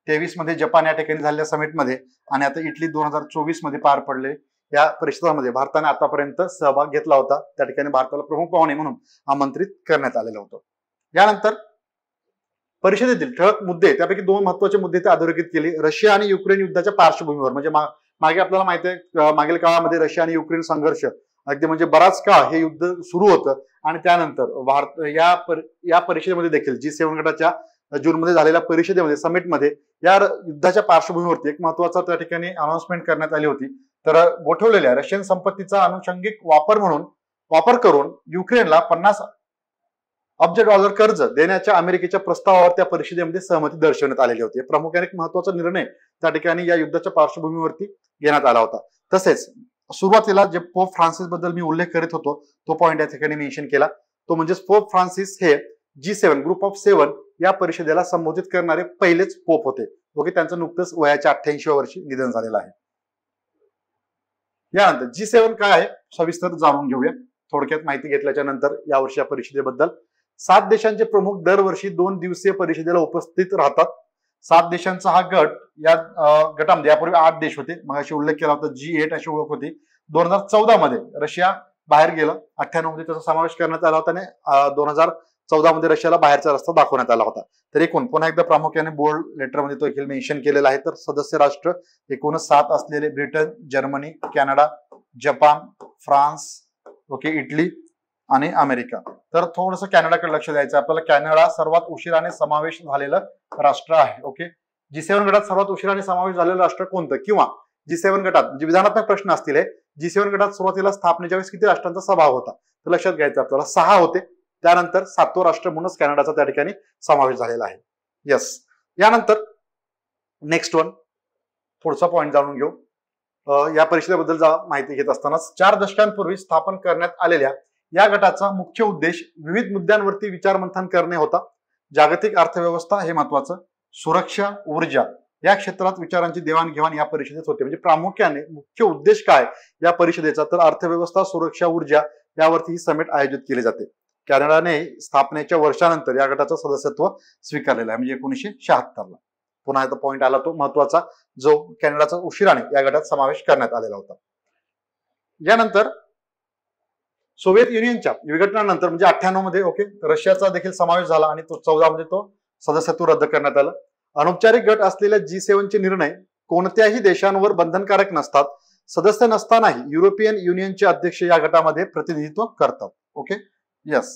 Speaker 1: 23 मध्ये जपान या ठिकाणी झालेल्या समिटमध्ये, आणि आता इटली 2024 मध्ये पार पडले. या परिषदामध्ये भारताने आतापर्यंत सहभाग घेतला होता. त्या ठिकाणी भारताला प्रमुख पाहुणे म्हणून आमंत्रित करण्यात आलेलं होतं. यानंतर परिषदेतील ठळक मुद्दे, त्यापैकी 2 महत्वाचे मुद्दे ते अधोरेखित केले. रशिया आणि युक्रेन युद्धाच्या पार्श्वभूमीवर, म्हणजे मागे आपल्याला माहिती आहे मागील काळामध्ये रशिया आणि युक्रेन संघर्ष अगदी म्हणजे बराच काळ हे युद्ध सुरू होतं, आणि त्यानंतर भारत या परिषदेमध्ये देखील G7 गटाच्या जूनमध्ये झालेल्या परिषदेमध्ये समिटमध्ये या युद्धाच्या पार्श्वभूमीवरती एक महत्वाचा त्या ठिकाणी अनाउन्समेंट करण्यात आली होती. तर गोठवलेल्या रशियन संपत्तीचा अनुषंगिक वापर करून युक्रेनला 50 अब्ज डॉलर कर्ज देण्याच्या अमेरिकेच्या प्रस्तावावर त्या परिषदेमध्ये सहमती दर्शवण्यात आलेली होती. प्रामुख्याने एक महत्वाचा निर्णय त्या ठिकाणी या युद्धाच्या पार्श्वभूमीवरती घेण्यात आला होता. तसेच सुरुवातीला जे पोप फ्रान्सिस बद्दल मी उल्लेख करीत होतो तो पॉईंट या ठिकाणी मेन्शन केला, तो म्हणजे पोप फ्रान्सिस हे G7 ग्रुप ऑफ 7 या परिषदेला संबोधित करणारे पहिलेच पोप होते. ओके, त्यांचं नुकतंच वयाच्या 88व्या वर्षी निधन झालेलं आहे. यानंतर G7 काय आहे सविस्तर जाणून घेऊया. थोडक्यात माहिती घेतल्याच्या नंतर यावर्षी या परिषदेबद्दल 7 देशांचे प्रमुख दरवर्षी 2 दिवसीय परिषदेला उपस्थित राहतात. 7 देशांचा हा गट, या गटामध्ये यापूर्वी 8 देश होते, मग अशी उल्लेख केला होता G8 अशी ओळख होती. 2014 मध्ये रशिया बाहेर गेलं, 98 मध्ये त्याचा समावेश करण्यात आला होता, आणि 2014 मध्ये रशियाला बाहेरचा रस्ता दाखवण्यात आला होता. तर एकूण पुन्हा एकदा प्रामुख्याने बोल्ड लेटरमध्ये तो देखील मेन्शन केलेला आहे. तर सदस्य राष्ट्र एकूणच 7 असलेले Britain, Germany, Canada, Japan, France, okay, Italy आणि अमेरिका. तर थोडंसं कॅनडाकडे लक्ष द्यायचं आपल्याला. कॅनडा सर्वात उशिराने समावेश झालेलं राष्ट्र आहे. ओके, G7 गटात सर्वात उशिराने समावेश झालेलं राष्ट्र कोणतं, किंवा G7 गटात म्हणजे विधानात्मक प्रश्न असतील हे, G7 गटात सुरुवातीला स्थापनेच्या वेळेस किती राष्ट्रांचा सहभाग होता, तर लक्षात घ्यायचं आपल्याला 6 होते. त्यानंतर 7वं राष्ट्र म्हणूनच कॅनडाचा त्या ठिकाणी समावेश झालेला आहे. यस, यानंतर नेक्स्ट वन, पुढचा पॉईंट जाणून घेऊ. या परिषदेबद्दल माहिती घेत असताना 4 दशकांपूर्वी स्थापन करण्यात आलेल्या या गटाचा मुख्य उद्देश विविध मुद्द्यांवरती विचारमंथन करणे होता. जागतिक अर्थव्यवस्था हे महत्वाचं, सुरक्षा, ऊर्जा या क्षेत्रात विचारांची देवाणघेवाण या परिषदेत होते. म्हणजे प्रामुख्याने मुख्य उद्देश काय या परिषदेचा, तर अर्थव्यवस्था, सुरक्षा, ऊर्जा यावरती ही समिट आयोजित केली जाते. कॅनडाने स्थापनेच्या वर्षानंतर या गटाचं सदस्यत्व स्वीकारलेलं आहे, म्हणजे 1976 ला. पुन्हा एकदा पॉईंट आला तो महत्वाचा, जो कॅनडाचा उशिराने या गटात समावेश करण्यात आलेला होता. यानंतर सोव्हिएत युनियनच्या विघटनानंतर म्हणजे 98 मध्ये ओके रशियाचा देखील समावेश झाला, आणि तो 14 मध्ये तो सदस्यत्व रद्द करण्यात आलं. अनौपचारिक गट असलेल्या G7 चे निर्णय कोणत्याही देशांवर बंधनकारक नसतात. सदस्य नसतानाही युरोपियन युनियनचे अध्यक्ष या गटामध्ये प्रतिनिधित्व करतात. ओके, यस,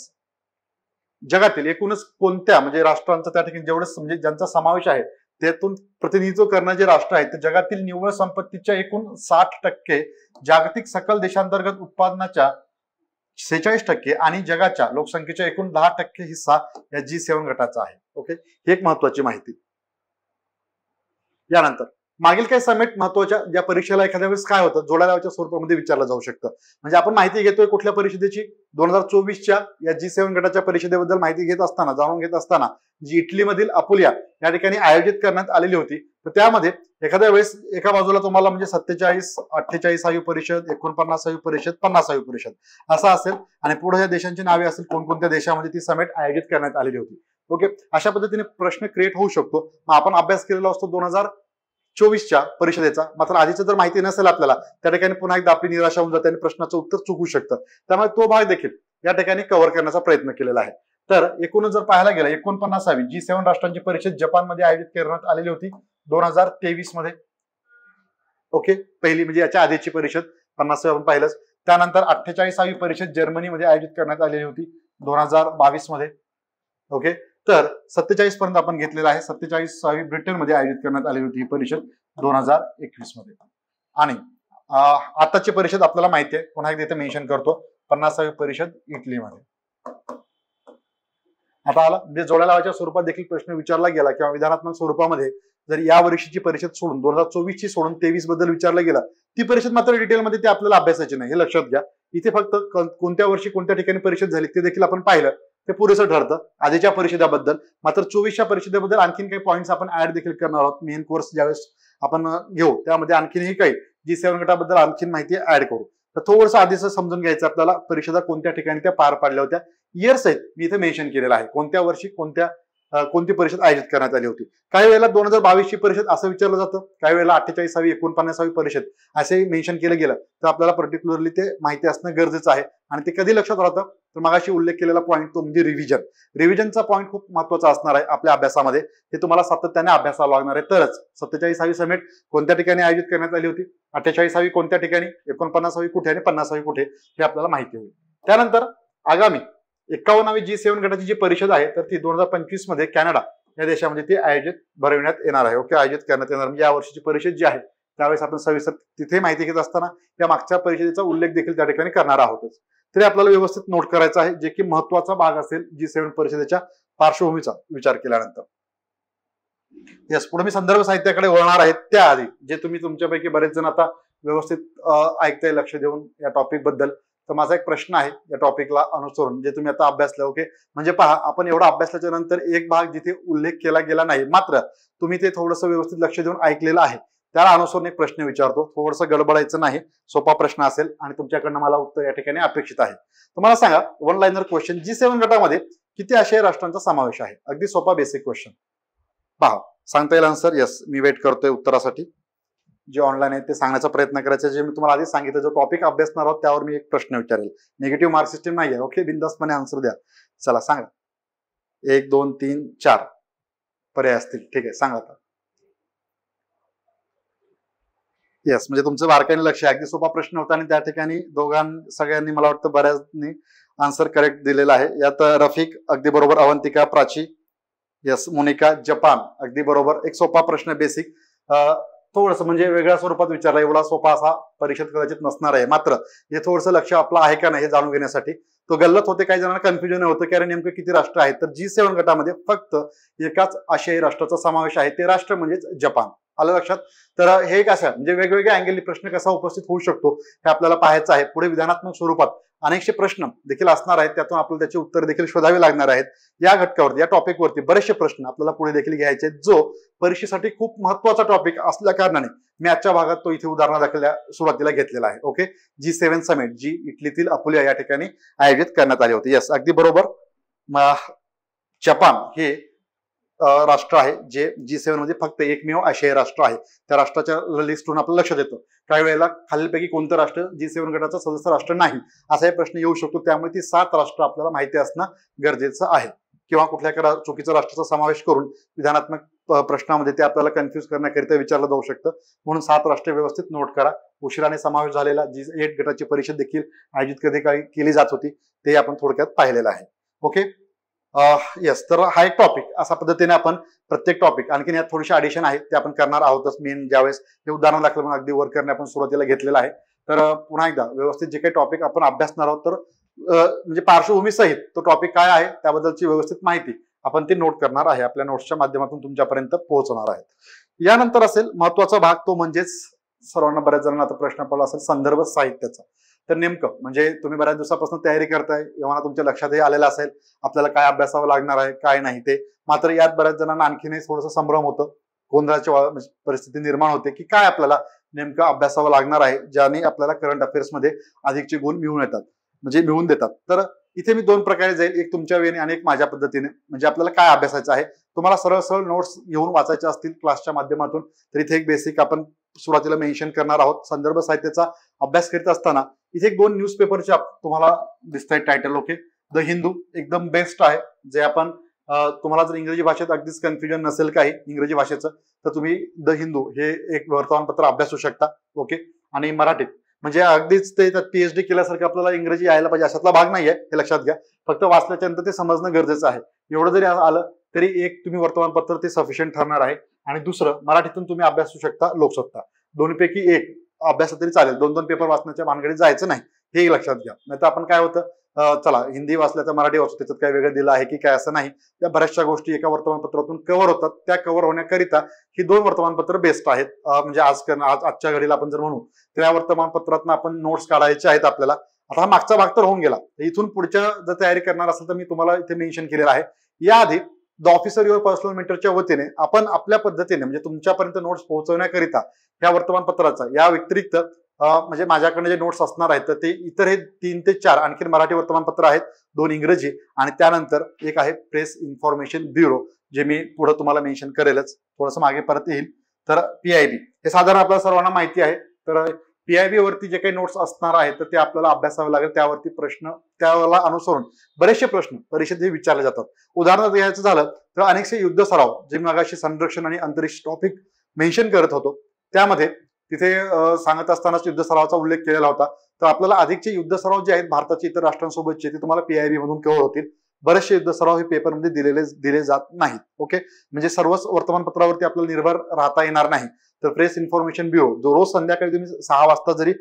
Speaker 1: जगातील एकूणच कोणत्या म्हणजे राष्ट्रांचा त्या ठिकाणी जेवढे म्हणजे ज्यांचा समावेश आहे त्यातून प्रतिनिधित्व करणारे जे राष्ट्र आहेत, ते जगातील निव्वळ संपत्तीच्या एकूण 60%, जागतिक सकल देशांतर्गत उत्पादनाच्या 46% आणि जगाच्या लोकसंख्येच्या एकूण 10% हिस्सा या G7 गटाचा आहे. ओके, ही एक महत्वाची माहिती. यानंतर मागील काही समिट महत्वाच्या या परीक्षेला एखाद्या वेळेस काय होतं, जोड्या स्वरूपामध्ये विचारलं जाऊ शकतं. म्हणजे आपण माहिती घेतोय कुठल्या परिषदेची, 2024च्या या G7 गटाच्या परिषदेबद्दल माहिती घेत असताना, जाणून घेत असताना, जी इटलीमधील अपुलिया या ठिकाणी आयोजित करण्यात आलेली होती. तर त्यामध्ये एखाद्या वेळेस एका बाजूला तुम्हाला म्हणजे 47, 48वी परिषद, 49वी परिषद, 50वी परिषद असं असेल, आणि पुढे या देशांची नावे असेल कोणकोणत्या देशामध्ये ती समिट आयोजित करण्यात आलेली होती. ओके, अशा पद्धतीने प्रश्न क्रिएट होऊ शकतो. मग आपण अभ्यास केलेला असतो 2024च्या परिषदेचा, मात्र आधीचं जर माहिती नसेल आपल्याला, त्या ठिकाणी पुन्हा एकदा आपली निराशा होऊन जाते आणि प्रश्नाचं उत्तर चुकू शकतं. त्यामुळे तो भाग देखील या ठिकाणी कव्हर करण्याचा प्रयत्न केलेला आहे. तर एकूणच जर पाहायला गेलं 49वी G7 राष्ट्रांची परिषद जपानमध्ये आयोजित करण्यात आलेली होती 2023 मध्ये. ओके, पहिली म्हणजे याच्या आधीची परिषद 50वी आपण पाहिलंच. त्यानंतर 48वी परिषद जर्मनीमध्ये आयोजित करण्यात आलेली होती 2022 मध्ये. ओके, तर 47 पर्यंत आपण घेतलेला आहे. 47वी ब्रिटनमध्ये आयोजित करण्यात आलेली होती ही परिषद 2021 मध्ये. आणि आताची परिषद आपल्याला माहिती आहे, पुन्हा एकदा इथे मेन्शन करतो, 50वी परिषद इटलीमध्ये. आता आला म्हणजे जोड्या लावायच्या स्वरूपात देखील प्रश्न विचारला गेला किंवा विधानात्मक स्वरूपामध्ये जर या वर्षीची परिषद सोडून 2024 ची सोडून 23 बद्दल विचारलं गेलं, ती परिषद मात्र डिटेलमध्ये ते आपल्याला अभ्यासायची नाही, हे लक्षात घ्या. इथे फक्त कोणत्या वर्षी कोणत्या ठिकाणी परिषद झाली ते देखील आपण पाहिलं, ते पुरेसं ठरतं आधीच्या परिषदेबद्दल. मात्र 24च्या परिषदेबद्दल आणखीन काही पॉईंट्स आपण ऍड देखील करणार आहोत. मेन कोर्स ज्यावेळेस आपण घेऊ त्यामध्ये आणखीनही काही G7 गटाबद्दल आणखीन माहिती ऍड करू. तर थोडंसं आधीच समजून घ्यायचं आपल्याला, परिषदा कोणत्या ठिकाणी त्या पार पाडल्या होत्या. इयर्स आहेत मी इथे मेन्शन केलेलं आहे, कोणत्या वर्षी कोणती परिषद आयोजित करण्यात आली होती. काही वेळेला 2022 ची परिषद असं विचारलं जातं, काही वेळेला 48वी 49वी परिषद असे मेन्शन केलं गेलं तर आपल्याला पर्टिक्युलरली ते माहिती असणं गरजेचं आहे. आणि ते कधी लक्षात राहतं तर मगाशी उल्लेख केलेला पॉईंट तो म्हणजे रिव्हिजनचा पॉईंट खूप महत्वाचा असणार आहे आपल्या अभ्यासामध्ये. हे तुम्हाला सातत्याने अभ्यासाला लागणार आहे. तरच 47वी समिट कोणत्या ठिकाणी आयोजित करण्यात आली होती, 48वी कोणत्या ठिकाणी, 49वी कुठे आणि 50वी कुठे हे आपल्याला माहिती होईल. त्यानंतर आगामी 51वी G7 गटाची जी परिषद आहे तर ती 2025 मध्ये कॅनडा या देशामध्ये ती भरविण्यात येणार आहे. ओके, आयोजित करण्यात येणार. म्हणजे या वर्षीची परिषद जी आहे त्यावेळेस आपण सविस्तर तिथे माहिती घेत असताना या मागच्या परिषदेचा उल्लेख देखील त्या ठिकाणी करणार आहोतच. तरी आपल्याला व्यवस्थित नोट करायचं आहे, जे की महत्वाचा भाग असेल G7 परिषदेच्या पार्श्वभूमीचा विचार केल्यानंतर. यस, पुढे मी संदर्भ साहित्याकडे वळणार आहे. त्याआधी जे तुम्ही तुमच्यापैकी बरेच जण आता व्यवस्थित ऐकताय लक्ष देऊन या टॉपिक बद्दल, तर माझा एक प्रश्न आहे या टॉपिकला अनुसरून जे तुम्ही आता अभ्यासलं. ओके, म्हणजे पहा, आपण एवढा अभ्यासल्याच्या नंतर एक भाग जिथे उल्लेख केला गेला नाही मात्र तुम्ही ते थोडंसं व्यवस्थित लक्ष देऊन ऐकलेलं आहे, त्याला अनुसरून एक प्रश्न विचारतो. थोडंसं गडबडायचं नाही, सोपा प्रश्न असेल आणि तुमच्याकडनं मला उत्तर या ठिकाणी अपेक्षित आहे. तुम्हाला सांगा, वन लाइनर क्वेश्चन, G7 गटामध्ये किती आशियाई राष्ट्रांचा समावेश आहे? अगदी सोपा बेसिक क्वेश्चन. पहा, सांगता येईल आन्सर? यस, मी वेट करतोय उत्तरासाठी. जे ऑनलाईन आहे ते सांगण्याचा प्रयत्न करायचा. जे मी तुम्हाला आधी सांगितलं, जो टॉपिक अभ्यासणार आहोत त्यावर मी एक प्रश्न विचारेल. निगेटिव्ह मार्क सिस्टम नाही आहे. ओके, बिंदासपणे आन्सर द्या. चला सांगा. 1 2 3 4 पर्याय असतील. ठीक आहे, सांगा आता. येस, म्हणजे तुमचं बारकाईने लक्ष आहे. अगदी सोपा प्रश्न होता आणि त्या ठिकाणी सगळ्यांनी मला वाटतं बऱ्याचनी आन्सर करेक्ट दिलेला आहे. यात रफिक अगदी बरोबर, अवंतिका, प्राची, यस, मोनिका, जपान अगदी बरोबर. एक सोपा प्रश्न बेसिक, थोडंसं म्हणजे वेगळ्या स्वरूपात विचारला. एवढा सोपा असा परिषद कदाचित नसणार आहे. मात्र हे थोडंसं लक्ष आपलं आहे का नाही हे जाणून घेण्यासाठी तो गल्लत होते. काही जणांना कन्फ्युजन होतं की अरे नेमकं किती राष्ट्र आहेत. तर G7 गटामध्ये फक्त एकाच आशियाई राष्ट्राचा समावेश आहे, ते राष्ट्र म्हणजेच जपान. आलं लक्षात? तर हे कसं म्हणजे वेगवेगळ्या अँगलनी प्रश्न कसा उपस्थित होऊ शकतो हे आपल्याला पाहायचं आहे. पुढे विधानात्मक स्वरूपात अनेकशे प्रश्न देखील असणार आहेत, त्यातून आपल्याला त्याची उत्तर देखील शोधावी लागणार आहेत. या घटकावरती, या टॉपिकवरती बरेचसे प्रश्न आपल्याला पुढे देखील घ्यायचे, जो परीक्षेसाठी खूप महत्वाचा टॉपिक असल्या कारणाने मी आजच्या भागात तो इथे उदाहरण सुरुवातीला घेतलेला आहे. ओके, G7 समिट जी इटलीतील अपुलिया या ठिकाणी आयोजित करण्यात आली होती. यस, अगदी बरोबर. जपान हे राष्ट्र आहे जे G7 मध्ये फक्त एकमेव आशियाई राष्ट्र आहे. त्या राष्ट्राच्या लिस्टवरून आपलं लक्षात येतं. काही वेळेला खालीलपैकी कोणतं राष्ट्र G7 गटाचं सदस्य राष्ट्र नाही असाही प्रश्न येऊ शकतो. त्यामुळे ती 7 राष्ट्र आपल्याला माहिती असणं गरजेचं आहे. किंवा कुठल्या चुकीच्या राष्ट्राचा समावेश करून विधानात्मक प्रश्नामध्ये ते आपल्याला कन्फ्युज करण्याकरिता विचारलं जाऊ शकतं. म्हणून 7 राष्ट्र व्यवस्थित नोट करा. उशिराने समावेश झालेला G8 गटाची परिषद देखील आयोजित कधी काही केली जात होती, ते आपण थोडक्यात पाहिलेलं आहे. ओके, यस, तर हा एक टॉपिक अशा पद्धतीने आपण प्रत्येक टॉपिक, आणखीन यात थोडीशी ऍडिशन आहे ते आपण करणार आहोतच. मेन ज्यावेळेस हे उदाहरण दाखल म्हणून अगदी वर करणे आपण सुरुवातीला घेतलेलं आहे. तर पुन्हा एकदा व्यवस्थित जे काही टॉपिक आपण अभ्यासणार आहोत तर म्हणजे पार्श्वभूमी सहित तो टॉपिक काय आहे त्याबद्दलची व्यवस्थित माहिती आपण ती नोट करणार आहे, आपल्या नोट्सच्या माध्यमातून तुमच्यापर्यंत पोहोचवणार आहेत. यानंतर असेल महत्वाचा भाग, तो म्हणजेच सर्वांना बऱ्याच जणांना आता प्रश्न पडला असेल संदर्भ साहित्याचा. तर नेमकं म्हणजे तुम्ही बऱ्याच दिवसापासून तयारी करताय, एव्हा तुमच्या लक्षातही आलेलं असेल आपल्याला काय अभ्यासावं लागणार आहे काय नाही ते. मात्र यात बऱ्याच जणांना आणखीनही थोडंसं संभ्रम होतं, गोंधळाची परिस्थिती निर्माण होते की काय आपल्याला नेमकं अभ्यासावं लागणार आहे, ज्याने आपल्याला करंट अफेअर्स मध्ये अधिकचे गुण मिळवून देतात. तर इथे मी 2 प्रकारे जाईल, एक तुमच्या वेळेने आणि एक माझ्या पद्धतीने. म्हणजे आपल्याला काय अभ्यासायचं आहे, तुम्हाला सरळ सरळ नोट्स घेऊन वाचायचे असतील क्लासच्या माध्यमातून तर इथे एक बेसिक आपण सुरुवातीला मेन्शन करणार आहोत. संदर्भ साहित्याचा अभ्यास करीत असताना इथे 2 न्यूजपेपरचे तुम्हाला दिसत आहेत टायटल. ओके, द हिंदू एकदम बेस्ट आहे, जे आपण तुम्हाला जर इंग्रजी भाषेत अगदीच कन्फ्युजन नसेल काही इंग्रजी भाषेचं, तर तुम्ही द हिंदू हे एक वर्तमानपत्र अभ्यासू शकता. ओके. आणि मराठीत म्हणजे अगदीच ते पीएचडी केल्यासारखं आपल्याला इंग्रजी यायला पाहिजे अशातला भाग नाहीये, हे लक्षात घ्या. फक्त वाचल्याच्या नंतर ते समजणं गरजेचं आहे. एवढं जरी आलं तरी एक तुम्ही वर्तमानपत्र ते सफिशियंट ठरणार आहे. आणि दुसरं, मराठीतून तुम्ही अभ्यासू शकता लोकसत्ता. दोन्हीपैकी एक अभ्यास तरी चालेल, 2-2 पेपर वाचण्याच्या भानगडीत जायचं नाही, हे लक्षात घ्या. नाही तर आपण काय होतं, चला हिंदी वाचल्या तर मराठी वाचू, त्याच्यात काय वेगळं दिलं आहे की काय, असं नाही. त्या बऱ्याचशा गोष्टी एका वर्तमानपत्रातून कव्हर होतात. त्या कव्हर होण्याकरिता ही 2 वर्तमानपत्र बेस्ट आहेत. म्हणजे आजच्या घडीला आपण जर म्हणू तर या वर्तमानपत्रातून आपण नोट्स काढायचे आहेत आपल्याला. आता हा मागचा भाग तर होऊन गेला. इथून पुढच्या जर तयारी करणार असेल तर मी तुम्हाला इथे मेन्शन केलेलं आहे. याआधी द ऑफिसर युअर पर्सनल मेंटरच्या वतीने आपण आपल्या पद्धतीने म्हणजे तुमच्यापर्यंत नोट्स पोहोचवण्याकरिता या वर्तमानपत्राचा या व्यतिरिक्त म्हणजे माझ्याकडे जे नोट्स असणार आहेत तर ते इतर हे 3 ते 4 आणखी मराठी वर्तमानपत्र आहेत, 2 इंग्रजी आणि त्यानंतर एक आहे प्रेस इन्फॉर्मेशन ब्युरो, जे मी पुढे तुम्हाला मेन्शन करेलच. थोडंसं मागे परत येईल. तर पीआयबी हे साधारण आपल्याला सर्वांना माहिती आहे. तर पीआयबी वरती जे काही नोट्स असणार आहेत तर ते आपल्याला अभ्यासावे लागेल. त्यावरती प्रश्न त्याला अनुसरून बरेचसे प्रश्न परीक्षेत विचारले जातात. उदाहरणार्थ घ्यायचं झालं तर अनेकसे युद्ध सराव, जे मी मगाशी संरक्षण आणि अंतरिक्ष टॉपिक मेन्शन करत होतो, त्यामध्ये तिथे सांगत असतानाच युद्ध सरावाचा उल्लेख केलेला होता. तर आपल्याला अधिकचे युद्ध सराव जे आहेत भारताचे इतर राष्ट्रांसोबतचे ते तुम्हाला पीआयबी मधून कव्हर होतील. बरेचसे युद्ध सराव हे पेपरमध्ये दिले जात नाहीत. ओके. म्हणजे सर्वच वर्तमानपत्रावरती आपल्याला निर्भर राहता येणार नाही. तर प्रेस इन्फॉर्मेशन ब्युरो जो रोज संध्याकाळी तुम्ही 6 वाजता जरी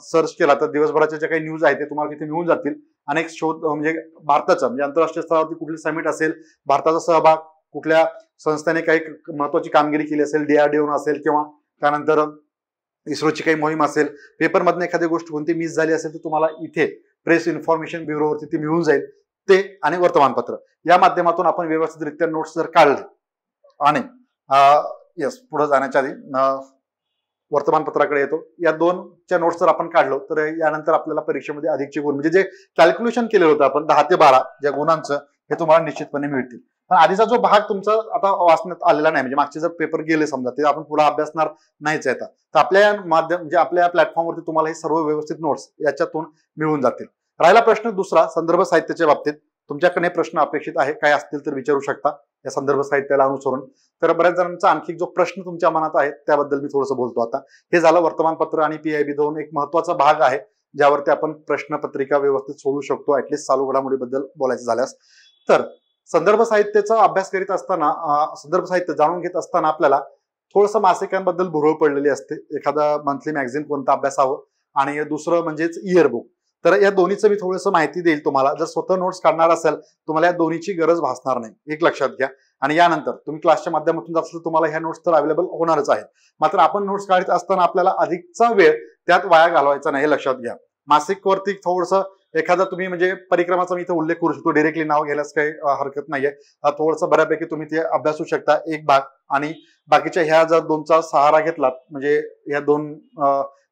Speaker 1: सर्च केला तर दिवसभराच्या ज्या काही न्यूज आहेत ते तुम्हाला तिथे मिळून जातील. अनेक शोध म्हणजे भारताचा म्हणजे आंतरराष्ट्रीय स्तरावरती कुठली समिट असेल, भारताचा सहभाग, कुठल्या संस्थेने काही महत्वाची कामगिरी केली असेल, डीआरडीओ असेल किंवा त्यानंतर इस्रोची काही मोहीम असेल, पेपरमधून एखादी गोष्ट कोणती मिस झाली असेल तर तुम्हाला इथे प्रेस इन्फॉर्मेशन ब्युरोवरती ती मिळून जाईल. ते आणि वर्तमानपत्र या माध्यमातून आपण व्यवस्थितरित्या नोट्स जर काढले आणि यस पुढे जाण्याच्या आधी वर्तमानपत्राकडे येतो. या 2च्या नोट्स जर आपण काढलो तर यानंतर आपल्याला परीक्षेमध्ये अधिकचे गुण म्हणजे जे कॅल्क्युलेशन केलेलं होतं आपण 10 ते 12 ज्या गुणांचं हे तुम्हाला निश्चितपणे मिळतील. पण आधीचा जो भाग तुमचा आता वाचण्यात आलेला नाही म्हणजे मागचे जर पेपर गेले समजा ते आपण पुढे अभ्यासणार नाहीच आहे, तर आपल्या माध्यम म्हणजे आपल्या प्लॅटफॉर्मवरती तुम्हाला हे सर्व व्यवस्थित नोट्स याच्यातून मिळून जातील. राहिला प्रश्न दुसरा संदर्भ साहित्याच्या बाबतीत. तुमच्याकडे प्रश्न अपेक्षित आहे, काय असतील तर विचारू शकता या संदर्भ साहित्याला अनुसरून. तर बऱ्याच जणांचा आणखी जो प्रश्न तुमच्या मनात आहे त्याबद्दल मी थोडंसं बोलतो आता. हे झालं वर्तमानपत्र आणि पीआयबी 2 एक महत्वाचा भाग आहे ज्यावरती आपण प्रश्नपत्रिका व्यवस्थित सोडू शकतो ऍटलीस्ट चालू घडामोडीबद्दल बोलायचं झाल्यास. तर संदर्भ साहित्याचा अभ्यास करीत असताना संदर्भ साहित्य जाणून घेत असताना आपल्याला थोडंसं मासिकांबद्दल भुरळ पडलेली असते. एखादा मंथली मॅगझिन कोणतं अभ्यासावं आणि दुसरं म्हणजेच इयरबुक. तर या दोन्हीचं मी थोडंसं माहिती देईल तुम्हाला. जर स्वतः नोट्स काढणार असेल तुम्हाला या दोन्हीची गरज भासणार नाही, एक लक्षात घ्या. आणि यानंतर तुम्ही क्लासच्या माध्यमातून जात असेल तुम्हाला ह्या नोट्स तर अवेलेबल होणारच आहेत. मात्र आपण नोट्स काढत असताना आपल्याला अधिकचा वेळ त्यात वाया घालवायचा नाही, हे लक्षात घ्या. मासिक वरती थोडंसं एखादा तुम्ही म्हणजे परिक्रमाचा मी इथे उल्लेख करू शकतो, डायरेक्टली नाव घ्यायलाच काही हरकत नाहीये. थोडंसं बऱ्यापैकी तुम्ही ते अभ्यासू शकता एक भाग. आणि बाकीच्या ह्या जर 2चा सहारा घेतलात म्हणजे या 2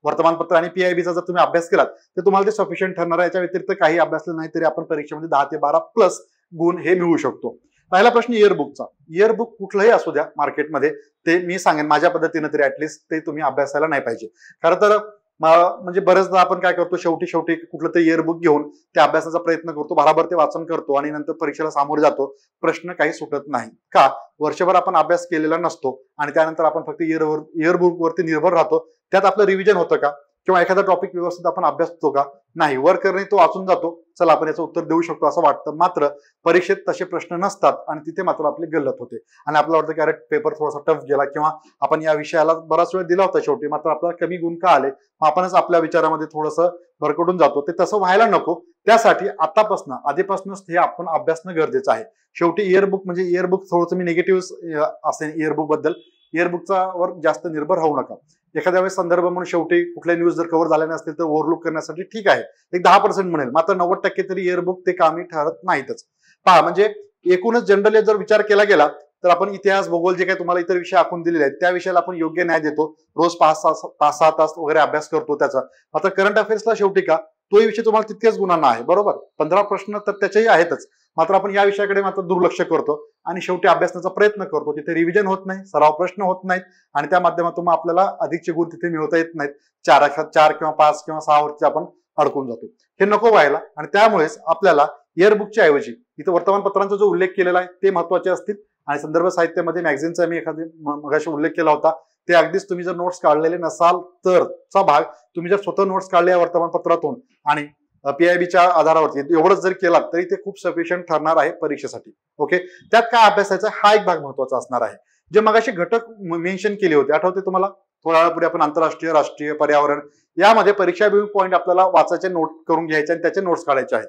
Speaker 1: वर्तमानपत्र आणि पीआयबीचा जर तुम्ही अभ्यास केलात तर तुम्हाला ते सफिशियंट ठरणार आहे. याच्या व्यतिरिक्त काही अभ्यासलं नाही तरी आपण परीक्षेमध्ये 10 ते 12 प्लस गुण हे मिळवू शकतो. पहिला प्रश्न इयरबुकचा. इयरबुक कुठलंही असू द्या मार्केटमध्ये, ते मी सांगेन माझ्या पद्धतीने तरी ऍटलिस्ट ते तुम्ही अभ्यासायला नाही पाहिजे. खरं तर म्हणजे बरेचदा आपण काय करतो, शेवटी कुठलं तरी इयरबुक घेऊन त्या अभ्यासाचा प्रयत्न करतो, बराबर ते वाचन करतो आणि नंतर परीक्षेला सामोरे जातो. प्रश्न काही सुटत नाही का, वर्षभर आपण अभ्यास केलेला नसतो आणि त्यानंतर आपण फक्त इयरबुक वरती निर्भर राहतो. त्यात आपलं रिव्हिजन होतं का किंवा एखादा टॉपिक व्यवस्थित आपण अभ्यासतो का, नाही. वर करणे तो वाचून जातो, चला आपण याचं उत्तर देऊ शकतो असं वाटतं. मात्र परीक्षेत तसे प्रश्न नसतात आणि तिथे मात्र आपली गल्लत होते आणि आपल्याला वाटतं की अरे पेपर थोडासा टफ गेला किंवा आपण या विषयाला बराच वेळ दिला होता शेवटी, मात्र आपल्याला कमी गुण का आले, मग आपणच आपल्या विचारामध्ये थोडंसं भरकटून जातो. ते तसं व्हायला नको. त्यासाठी आधीपासूनच हे आपण अभ्यासणं गरजेचं आहे. शेवटी इयरबुक म्हणजे इयरबुक थोडंसं मी निगेटिव्ह असेल इयरबुक बद्दल. इयरबुकचा वर जास्त निर्भर राहू नका. एखाद्या वेळेस संदर्भ म्हणून शेवटी कुठल्या न्यूज जर कव्हर झाल्या नसतील तर ओव्हरलुक करण्यासाठी ठीक आहे, एक 10% म्हणेल. मात्र 90% तरी इयरबुक ते कामी ठरत नाहीतच. पहा म्हणजे एकूणच जनरली जर विचार केला गेला तर आपण इतिहास भूगोल जे काही तुम्हाला इतर विषय आखून दिलेले आहेत त्या विषयाला आपण योग्य न्याय देतो. रोज 5-6 तास वगैरे अभ्यास करतो त्याचा. मात्र करंट अफेअर्सला शेवटी का तोही विषय तुम्हाला तितकेच गुणांना आहे, बरोबर. 15 प्रश्न तर त्याच्याही आहेतच. मात्र आपण या विषयाकडे मात्र दुर्लक्ष करतो आणि शेवटी अभ्यासण्याचा प्रयत्न करतो. तिथे रिव्हिजन होत नाही, सराव प्रश्न होत नाहीत आणि त्या माध्यमातून आपल्याला अधिकचे गुण तिथे मिळवता येत नाहीत. 4 किंवा 5 किंवा 6 वरती आपण अडकून जातो. हे नको व्हायला आणि त्यामुळेच आपल्याला इयरबुकच्या ऐवजी इथं वर्तमानपत्रांचा जो उल्लेख केलेला आहे ते महत्वाचे असतील, आणि संदर्भ साहित्यामध्ये मॅगझिनचा मी एखादी मगाशी उल्लेख केला होता ते अगदीच तुम्ही जर नोट्स काढलेले नसाल तर चा भाग तुम्ही जर स्वतः नोट्स काढले या वर्तमानपत्रातून आणि PIBच्या आधारावरती एवढंच जर केलात तरी ते खूप सफिशियंट ठरणार आहे परीक्षेसाठी. ओके, त्यात काय अभ्यासायचा हा एक भाग महत्वाचा असणार आहे. जे मगाशी घटक मेन्शन केले होते आठवते तुम्हाला, थोड्या वेळापुढे आपण आंतरराष्ट्रीय, राष्ट्रीय, पर्यावरण यामध्ये परीक्षाभिमुख पॉईंट आपल्याला वाचायचे, नोट करून घ्यायचे आणि त्याचे नोट्स काढायचे आहेत.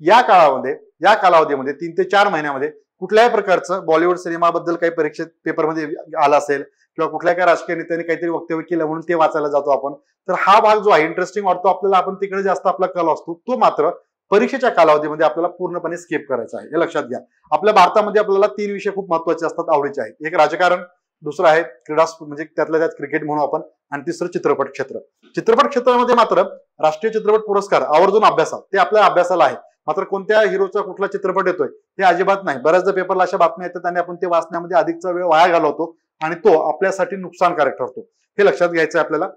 Speaker 1: या कालावधीमध्ये 3 ते 4 महिन्यामध्ये कुठल्याही प्रकारचं बॉलिवूड सिनेमाबद्दल काही परीक्षेत पेपरमध्ये आलं असेल किंवा कुठल्या काही राजकीय नेत्यांनी काहीतरी वक्तव्य केलं म्हणून ते वाचायला जातो आपण, तर हा भाग जो आहे इंटरेस्टिंग वाटतो आपल्याला, आपण तिकडे जास्त आपला कल असतो, तो मात्र परीक्षेच्या कालावधीमध्ये आपल्याला पूर्णपणे स्किप करायचा आहे. हे लक्षात घ्या. आपल्या भारतामध्ये आपल्याला 3 विषय खूप महत्वाचे असतात, आवडीचे आहेत. एक राजकारण, दुसरं आहे क्रीडा म्हणजे त्यातल्या त्यात क्रिकेट म्हणू आपण, आणि तिसरं चित्रपट क्षेत्र. चित्रपट क्षेत्रामध्ये मात्र राष्ट्रीय चित्रपट पुरस्कार आवर्जून अभ्यासा, ते आपल्या अभ्यासाला आहे. मात्र कोणत्या हिरोचा कुठला चित्रपट येतोय हे अजिबात नाही. बऱ्याचदा पेपरला अशा बातम्या येतात आणि आपण ते वाचण्यामध्ये अधिकचा वेळ वाया घालवतो आणि तो आपल्यासाठी नुकसानकारक ठरतो. हे लक्षात घ्यायचं आहे आपल्याला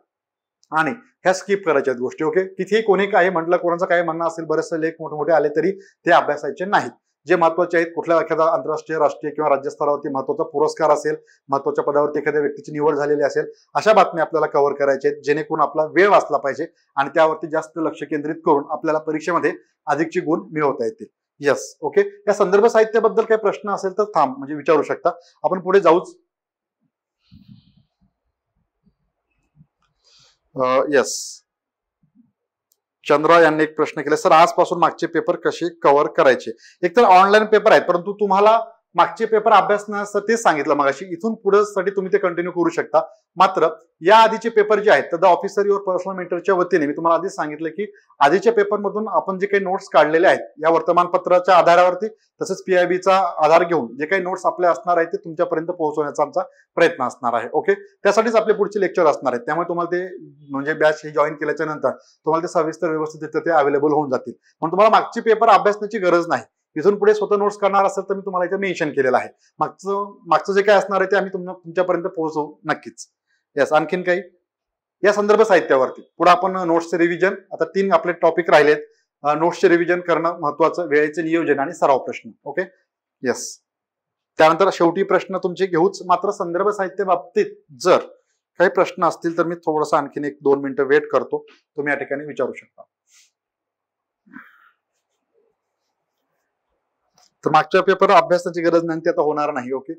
Speaker 1: आणि ह्या स्किप करायच्या गोष्टी. ओके, तिथे कोणी काही म्हटलं, कोणाचं काही म्हणणं असेल, बरेचसे लेख मोठे आले तरी ते अभ्यासायचे नाहीत. जे महत्वाचे आहेत, कुठल्या एखादा आंतरराष्ट्रीय, राष्ट्रीय किंवा राज्यस्तरावरती महत्वाचा पुरस्कार असेल, महत्वाच्या पदावरती एखाद्या व्यक्तीची निवड झालेली असेल, अशा बातम्या आपल्याला कव्हर करायच्या आहेत, जेणेकरून आपला वेळ वाचला पाहिजे आणि त्यावरती जास्त लक्ष केंद्रित करून आपल्याला परीक्षेमध्ये अधिकची गुण मिळवता येतील. Yes, okay. या संदर्भ साहित्याबद्दल काही प्रश्न असेल तर थांब म्हणजे विचारू शकता, आपण पुढे जाऊच. यस, चंद्रा यांनी एक प्रश्न केला, सर आजपासून मागचे पेपर कसे कव्हर करायचे? एकतर ऑनलाईन पेपर आहेत, परंतु तुम्हाला मागचे पेपर अभ्यासण्यासाठी तेच सांगितलं मगाशी, इथून पुढे साठी तुम्ही ते कंटिन्यू करू शकता. मात्र या आधीचे पेपर जे आहेत तर द ऑफिसर युअर पर्सनल मेंटरच्या वतीने मी तुम्हाला आधीच सांगितलं की आधीच्या पेपरमधून आपण जे काही नोट्स काढलेले आहेत या वर्तमानपत्राच्या आधारावरती, तसंच PIBचा आधार घेऊन जे काही नोट्स आपले असणार आहेत ते तुमच्यापर्यंत पोहोचवण्याचा आमचा प्रयत्न असणार आहे. ओके, त्यासाठीच आपले पुढचे लेक्चर असणार आहेत. त्यामुळे तुम्हाला ते म्हणजे बॅच हे जॉईन केल्याच्या नंतर तुम्हाला ते सविस्तर व्यवस्थित ते अवेलेबल होऊन जातील. पण तुम्हाला मागचे पेपर अभ्यासण्याची गरज नाही. इथून पुढे स्वतः नोट्स करणार असेल तर मी तुम्हाला इथे मेन्शन केलेलं आहे. मागचं जे काय असणार आहे ते आम्ही तुमच्यापर्यंत पोहोचवू नक्कीच. यस, आणखीन काही या संदर्भ साहित्यावरती पुढे आपण नोट्सचे रिव्हिजन, आता 3 आपले टॉपिक राहिलेत. नोट्सचे रिव्हिजन करणं महत्वाचं, वेळेचे नियोजन आणि सराव प्रश्न. Okay, yes. त्यानंतर शेवटी प्रश्न तुमचे घेऊच. मात्र संदर्भ साहित्य बाबतीत जर काही प्रश्न असतील तर मी थोडंसं आणखीन 1-2 मिनिटं वेट करतो, तुम्ही या ठिकाणी विचारू शकता. तर मागच्या पेपर अभ्यासाची गरज नाही, ते आता होणार नाही. ओके,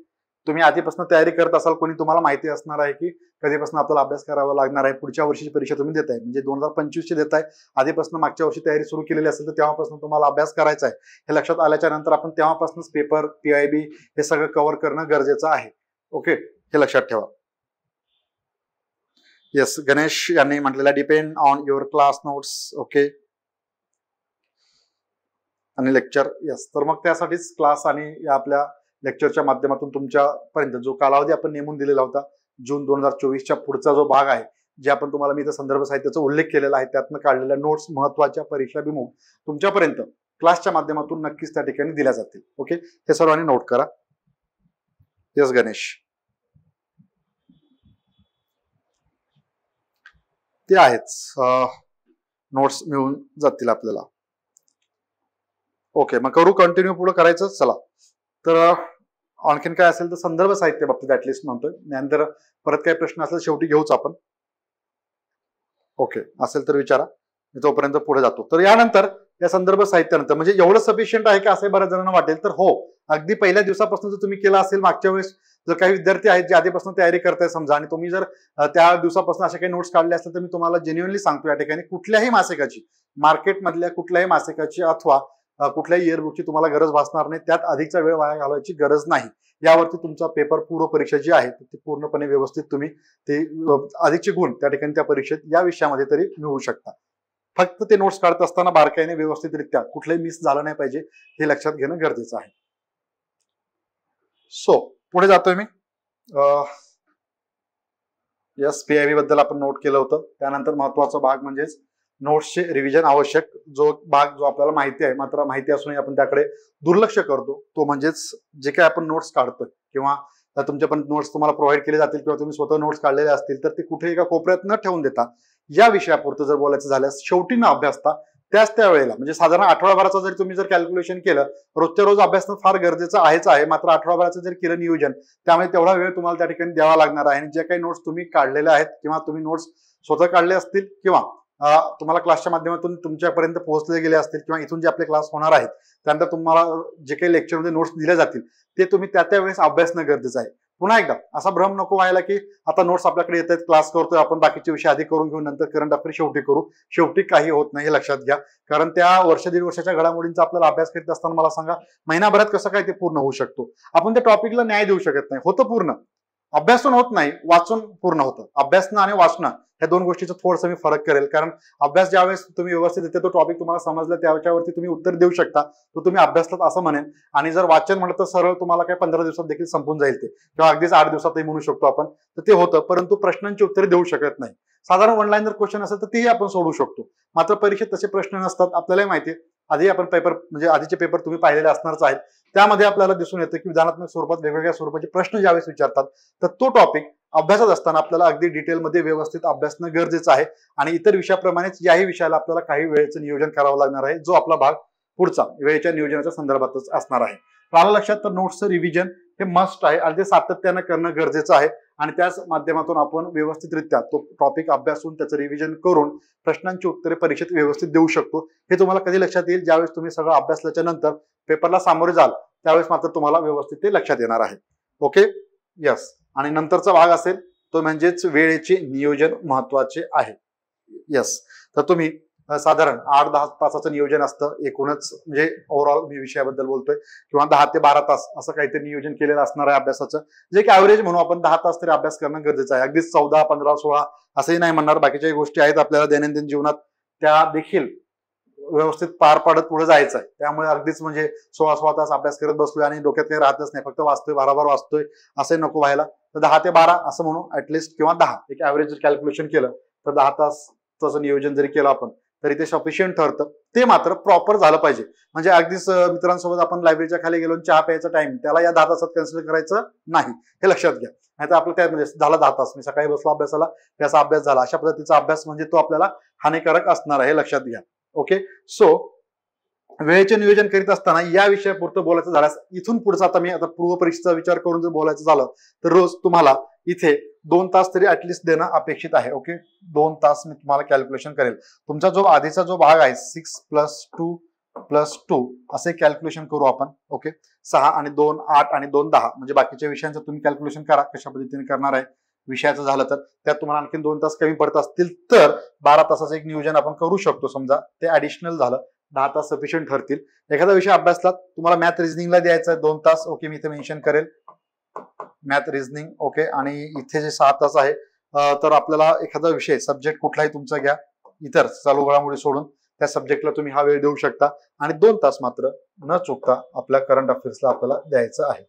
Speaker 1: तुम्ही आधीपासून तयारी करत असाल, कोणी तुम्हाला माहिती असणार आहे की कधीपासून आपल्याला अभ्यास करावा लागणार आहे, पुढच्या वर्षीची परीक्षा तुम्ही देताय म्हणजे 2025 ची देताय, आधीपासून मागच्या वर्षी तयारी सुरू केलेली असेल तर तेव्हापासून तुम्हाला अभ्यास करायचा आहे. हे लक्षात आल्याच्या नंतर आपण तेव्हापासूनच पेपर, PIB हे सगळं कव्हर करणं गरजेचं आहे. ओके, हे लक्षात ठेवा. येस, गणेश यांनी म्हटलेला depend on your class notes. Okay, आणि लेक्चर. यस, तर मग त्यासाठीच क्लास आणि या आपल्या लेक्चरच्या माध्यमातून तुमच्यापर्यंत जो कालावधी आपण नेमून दिलेला होता जून 2024च्या पुढचा जो भाग आहे, जे आपण तुम्हाला मी इथं संदर्भ साहित्याचा उल्लेख केलेला आहे, त्यातनं काढलेल्या नोट्स महत्वाच्या परीक्षाभिमुख तुमच्यापर्यंत क्लासच्या माध्यमातून नक्कीच त्या ठिकाणी दिल्या जातील. ओके, हे सर्वांनी नोट करा. यस गणेश, ते आहेच, नोट्स मिळून जातील आपल्याला. ओके, मग करू कंटिन्यू, पुढे करायचं. चला, तर आणखीन काय असेल तर संदर्भ साहित्य बाबतीत ऍटलिस्ट म्हणतोय, नंतर परत काही प्रश्न असेल शेवटी घेऊच आपण. ओके, असेल तर विचारा, मी तोपर्यंत पुढे जातो. तर यानंतर या संदर्भ साहित्यानंतर म्हणजे एवढं सफिशियंट आहे का असे बऱ्याच जणांना वाटेल, तर हो, अगदी पहिल्या दिवसापासून जर तुम्ही केला असेल, मागच्या वेळेस जर काही विद्यार्थी आहेत जे आधीपासून तयारी करताय समजा, आणि तुम्ही जर त्या दिवसापासून असे काही नोट्स काढले असतील तर मी तुम्हाला जेन्युअनली सांगतो या ठिकाणी कुठल्याही मासिकाची, मार्केटमधल्या कुठल्याही मासिकाची अथवा कुठल्याही इयरबुकची तुम्हाला गरज भासणार नाही. त्यात अधिकचा वेळ वाया घालवायची गरज नाही. यावरती तुमचा पेपर पूर्व परीक्षा जी आहे ती पूर्णपणे व्यवस्थित तुम्ही ते अधिकचे गुण त्या ठिकाणी त्या परीक्षेत या विषयामध्ये तरी मिळवू शकता. फक्त ते नोट्स काढत असताना बारकाईने व्यवस्थितरित्या कुठलंही मिस झालं नाही पाहिजे, हे लक्षात घेणं गरजेचं आहे. सो पुढे जातोय मी. यस, PIB बद्दल आपण नोट केलं होतं. त्यानंतर महत्वाचा भाग म्हणजेच नोट्सचे रिव्हिजन आवश्यक, जो भाग जो आपल्याला माहिती आहे मात्र माहिती असूनही आपण त्याकडे दुर्लक्ष करतो, तो म्हणजेच जे काही आपण नोट्स काढतोय किंवा तुमच्या पण नोट्स तुम्हाला प्रोव्हाइड केले जातील किंवा तुम्ही स्वतः नोट्स काढलेले असतील तर ते कुठे एका कोपऱ्यात न ठेवून देता या विषयापुरतं जर बोलायचं झाल्यास शेवटी न अभ्यासता त्या वेळेला म्हणजे साधारण आठवडाभराचा जर तुम्ही जर कॅल्क्युलेशन केलं, रोजच्या रोज अभ्यास फार गरजेचं आहेच आहे, मात्र आठवडाभराचं जर केलं नियोजन, त्यामुळे तेवढा वेळ तुम्हाला त्या ठिकाणी द्यावा लागणार आहे. आणि जे काही नोट्स तुम्ही काढलेल्या आहेत किंवा तुम्ही नोट्स स्वतः काढले असतील किंवा तुम्हाला क्लासच्या माध्यमातून तुमच्यापर्यंत पोहोचले गेले असतील किंवा इथून जे आपले क्लास होणार आहेत त्यानंतर तुम्हाला जे काही लेक्चरमध्ये नोट्स दिले जातील ते तुम्ही त्या वेळेस अभ्यासणं गरजेचं आहे. पुन्हा एकदा असा भ्रम नको व्हायला की आता नोट्स आपल्याकडे येत आहेत, क्लास करतोय आपण, बाकीचे विषय आधी करून घेऊ, नंतर करंट अफेअर शेवटी करू. शेवटी काही होत नाही हे लक्षात घ्या. कारण त्या वर्ष दीड वर्षाच्या घडामोडींचा आपल्याला अभ्यास करीत असताना मला सांगा महिनाभरात कसं काय ते पूर्ण होऊ शकतो? आपण त्या टॉपिकला न्याय देऊ शकत नाही. होतं पूर्ण, अभ्यासून होत नाही, वाचून पूर्ण होतं. अभ्यासनं आणि वाचणं ह्या दोन गोष्टीचा थोडंसं मी फरक करेल. कारण अभ्यास ज्यावेळेस तुम्ही व्यवस्थित येते तो टॉपिक तुम्हाला समजला त्याच्यावरती तुम्ही उत्तर देऊ शकता, तो तुम्ही अभ्यासलात असं म्हणेन. आणि जर वाचन म्हणलं तर सरळ तुम्हाला काय 15 दिवसात देखील संपून जाईल ते, किंवा अगदीच 8 दिवसातही म्हणू शकतो आपण, तर ते होतं. परंतु प्रश्नांची उत्तरे देऊ शकत नाही. साधारण ऑनलाईन जर क्वेश्चन असेल तर तेही आपण सोडू शकतो. मात्र परीक्षेत तसे प्रश्न नसतात. आपल्यालाही माहिती आहे, आधी आपण पेपर म्हणजे आधीचे पेपर तुम्ही पाहिलेले असणारच आहेत. त्यामध्ये आपल्याला दिसून येतं की विधानात्मक स्वरूपात वेगवेगळ्या स्वरूपाचे प्रश्न ज्यावेळेस विचारतात तर तो टॉपिक अभ्यासात असताना आपल्याला अगदी डिटेलमध्ये व्यवस्थित अभ्यासणं गरजेचं आहे. आणि इतर विषयाप्रमाणेच याही विषयाला आपल्याला काही वेळेचं नियोजन करावं लागणार आहे, जो आपला भाग पुढचा वेळेच्या नियोजनाच्या संदर्भातच असणार आहे. आलं लक्षात? तर नोट्सचं रिव्हिजन हे मस्ट आहे आणि ते सातत्यानं करणं गरजेचं आहे. आणि त्याच माध्यमातून आपण व्यवस्थितरित्या तो टॉपिक अभ्यासून त्याचं रिव्हिजन करून प्रश्नांची उत्तरे परीक्षेत व्यवस्थित देऊ शकतो. हे तुम्हाला कधी लक्षात येईल? ज्यावेळेस तुम्ही सगळं अभ्यासल्याच्या नंतर पेपरला सामोरे जाल त्यावेळेस मात्र तुम्हाला व्यवस्थित ते लक्षात येणार आहे. Okay, yes. आणि नंतरचा भाग असेल तो म्हणजेच वेळेचे नियोजन महत्वाचे आहे. यस, तर तुम्ही साधारण 8-10 तासाचं नियोजन असतं एकूणच, म्हणजे ओव्हरऑल मी विषयाबद्दल बोलतोय, किंवा 10 ते 12 तास असं काहीतरी नियोजन केलेलं असणार आहे अभ्यासाचं, जे की ऍव्हरेज म्हणून आपण 10 तास तरी अभ्यास करणं गरजेचं आहे. अगदीच 14, 15, 16 असंही नाही म्हणणार. बाकीच्याही गोष्टी आहेत आपल्याला दैनंदिन जीवनात, त्या देखील व्यवस्थित पार पाडत पुढे जायचं आहे. त्यामुळे अगदीच म्हणजे 16 तास अभ्यास करत बसलोय आणि डोक्यात काही राहतच नाही, फक्त वाचतोय, भाराभार वाचतोय, असं नको व्हायला. तर 10 ते 12 असं म्हणून ऍटलिस्ट, किंवा 10 एक ऍव्हरेज जर कॅल्क्युलेशन केलं तर 10 तासाचं नियोजन जरी केलं आपण तरी ते सफिशियंट ठरतं. ते मात्र प्रॉपर झालं पाहिजे. म्हणजे अगदीच मित्रांसोबत आपण लायब्ररीच्या खाली गेलो चहा प्यायचा टाइम त्याला या 10 तासात कन्सिडर करायचं नाही, हे लक्षात घ्या. नाही तर आपलं त्यामध्ये झाला 10 तास, मी सकाळी बसलो अभ्यासाला, त्याचा अभ्यास झाला, अशा पद्धतीचा अभ्यास म्हणजे तो आपल्याला हानिकारक असणार आहे, हे लक्षात घ्या. ओके, सो वेळेचे नियोजन करीत असताना या विषयापुरतं बोलायचं झाल्यास इथून पुढचा आता मी आता पूर्व परीक्षेचा विचार करून जर बोलायचं झालं तर रोज तुम्हाला इथे 2 तास तरी ऍटलिस्ट देणं अपेक्षित आहे. ओके, 2 तास मी तुम्हाला कॅल्क्युलेशन करेल. तुमचा जो आधीचा जो भाग आहे 6 + 2 + 2 असे कॅल्क्युलेशन करू आपण. ओके, 6 आणि 2 8 आणि 2 10, म्हणजे बाकीच्या विषयांचं तुम्ही कॅल्क्युलेशन करा कशा पद्धतीने करणार आहे. विषयाचं झालं तर त्यात तुम्हाला आणखी 2 तास कमी पडत असतील तर 12 तासाचं एक नियोजन आपण करू शकतो. समजा ते ऍडिशनल झालं, 10 तास सफिशियंट ठरतील. एखादा विषय अभ्यासला, तुम्हाला मॅथ रिझनिंगला द्यायचा आहे 2 तास. ओके, मी इथे मेन्शन करेल मॅथ रिझनिंग. ओके, आणि इथे जे 6 तास आहे तर आपल्याला एखादा विषय सब्जेक्ट कुठलाही तुमचा घ्या, इतर चालू घडामोडी सोडून त्या सब्जेक्टला तुम्ही हा वेळ देऊ शकता. आणि 2 तास मात्र न चुकता आपल्या करंट अफेअर्सला आपल्याला द्यायचं आहे.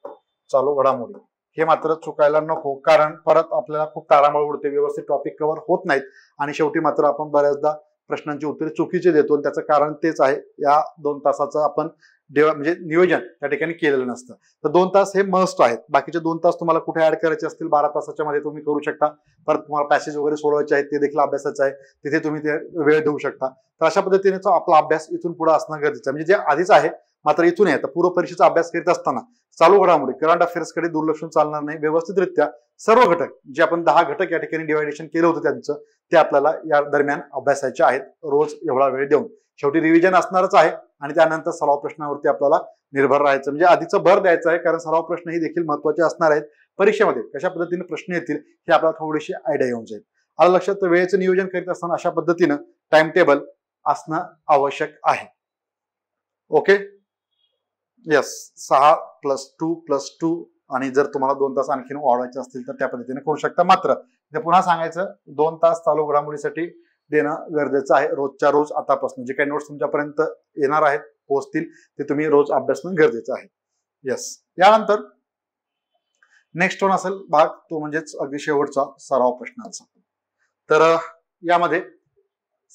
Speaker 1: चालू घडामोडी हे मात्र चुकायला नको, कारण परत आपल्याला खूप तारांबळ उडते, व्यवस्थित टॉपिक कव्हर होत नाहीत आणि शेवटी मात्र आपण बऱ्याचदा प्रश्नांची उत्तरे चुकीचे देतो. त्याचं कारण तेच आहे, या 2 तासाचं आपण म्हणजे नियोजन त्या ठिकाणी केलेलं नसतं. तर 2 तास हे मस्ट आहेत. बाकीचे 2 तास तुम्हाला कुठे ऍड करायचे असतील 12 तासाच्या मध्ये तुम्ही करू शकता. परत तुम्हाला पॅसेज वगैरे सोडवायचे आहेत ते देखील अभ्यासाचं आहे, तिथे तुम्ही ते वेळ देऊ शकता. तर अशा पद्धतीने आपला अभ्यास इथून पुढे असणं गरजेचं आहे. म्हणजे जे आधीच आहे मात्र इथून आहे. तर पूर्व परीक्षेचा अभ्यास करीत असताना चालू घडामोडी करंट अफेअर्सकडे दुर्लक्षून चालणार नाही. व्यवस्थितरित्या सर्व घटक जे आपण 10 घटक या ठिकाणी डिवायडेशन केलं होतं त्यांचं ते आपल्याला या दरम्यान अभ्यासायचे आहेत, रोज एवढा वेळ देऊन. शेवटी रिव्हिजन असणारच आहे आणि त्यानंतर सराव प्रश्नावरती आपल्याला निर्भर राहायचं, म्हणजे आधीचं भर द्यायचं आहे. कारण सराव प्रश्न ही देखील महत्वाचे असणार आहेत. परीक्षेमध्ये कशा पद्धतीने प्रश्न येतील हे आपल्याला थोडीशी आयडिया येऊन जाईल. आलं लक्षात? तर वेळेचं नियोजन करीत असताना अशा पद्धतीनं टाइम टेबल असणं आवश्यक आहे. ओके, येस, 6 + 2 + 2 आणि जर तुम्हाला 2 तास आणखीन वाढवायचे असतील तर त्या पद्धतीने करू शकता. मात्र ते पुन्हा सांगायचं 2 तास चालू घडामोडीसाठी देणं गरजेचं आहे. रोजच्या रोज आतापासून जे काही नोट्स तुमच्यापर्यंत येणार आहेत पोहोचतील ते तुम्ही रोज अभ्यासणं गरजेचं आहे. येस, यानंतर नेक्स्ट वन असेल भाग तो म्हणजेच अगदी शेवटचा सराव प्रश्नांचा. तर यामध्ये